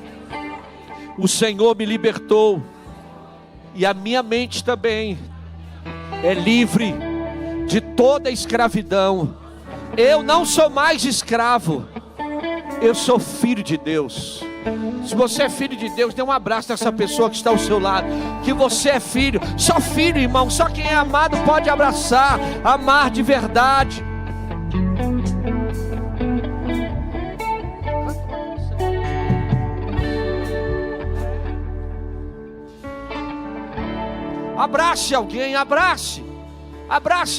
o Senhor me libertou, e a minha mente também é livre de toda escravidão. Eu não sou mais escravo, eu sou filho de Deus. Se você é filho de Deus, dê um abraço nessa pessoa que está ao seu lado, que você é filho. Só filho, irmão, só quem é amado pode abraçar, amar de verdade. Abrace alguém, abrace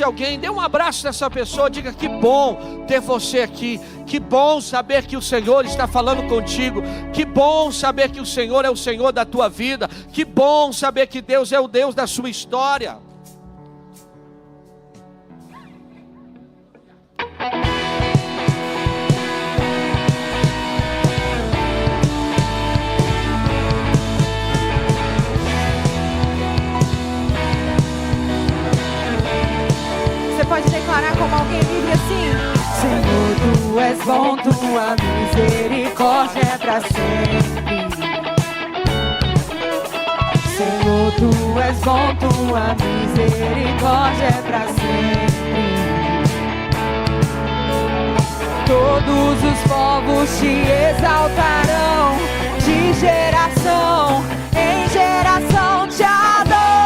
alguém, dê um abraço nessa pessoa, diga: que bom ter você aqui, que bom saber que o Senhor está falando contigo, que bom saber que o Senhor é o Senhor da tua vida, que bom saber que Deus é o Deus da sua história. Pode declarar como alguém livre assim: Senhor, tu és bom, tua misericórdia é pra sempre. Senhor, tu és bom, tua misericórdia é pra sempre. Todos os povos te exaltarão, de geração em geração te adorarei.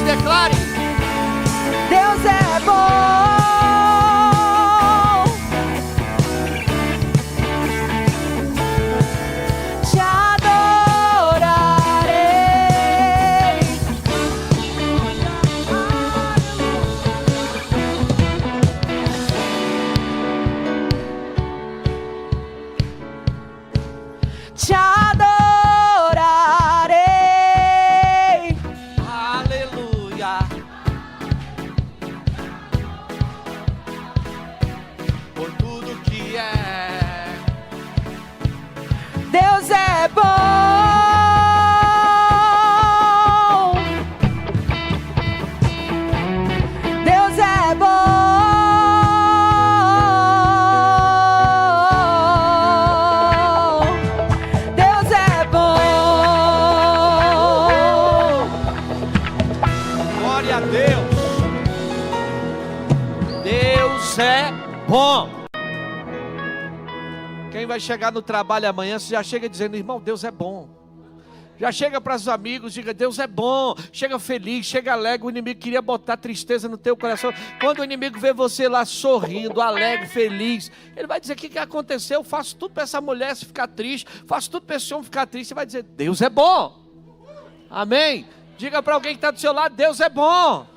Declare: Deus é bom. Te adorarei. Te adorarei. Deus é bom. Deus é bom. Deus é bom. Glória a Deus. Deus é bom. Quem vai chegar no trabalho amanhã, você já chega dizendo: irmão, Deus é bom. Já chega para os amigos, diga: Deus é bom. Chega feliz, chega alegre. O inimigo queria botar tristeza no teu coração. Quando o inimigo vê você lá sorrindo, alegre, feliz, ele vai dizer: o que aconteceu? Eu faço tudo para essa mulher se ficar triste, faço tudo para esse homem ficar triste. Você vai dizer: Deus é bom. Amém? Diga para alguém que está do seu lado: Deus é bom.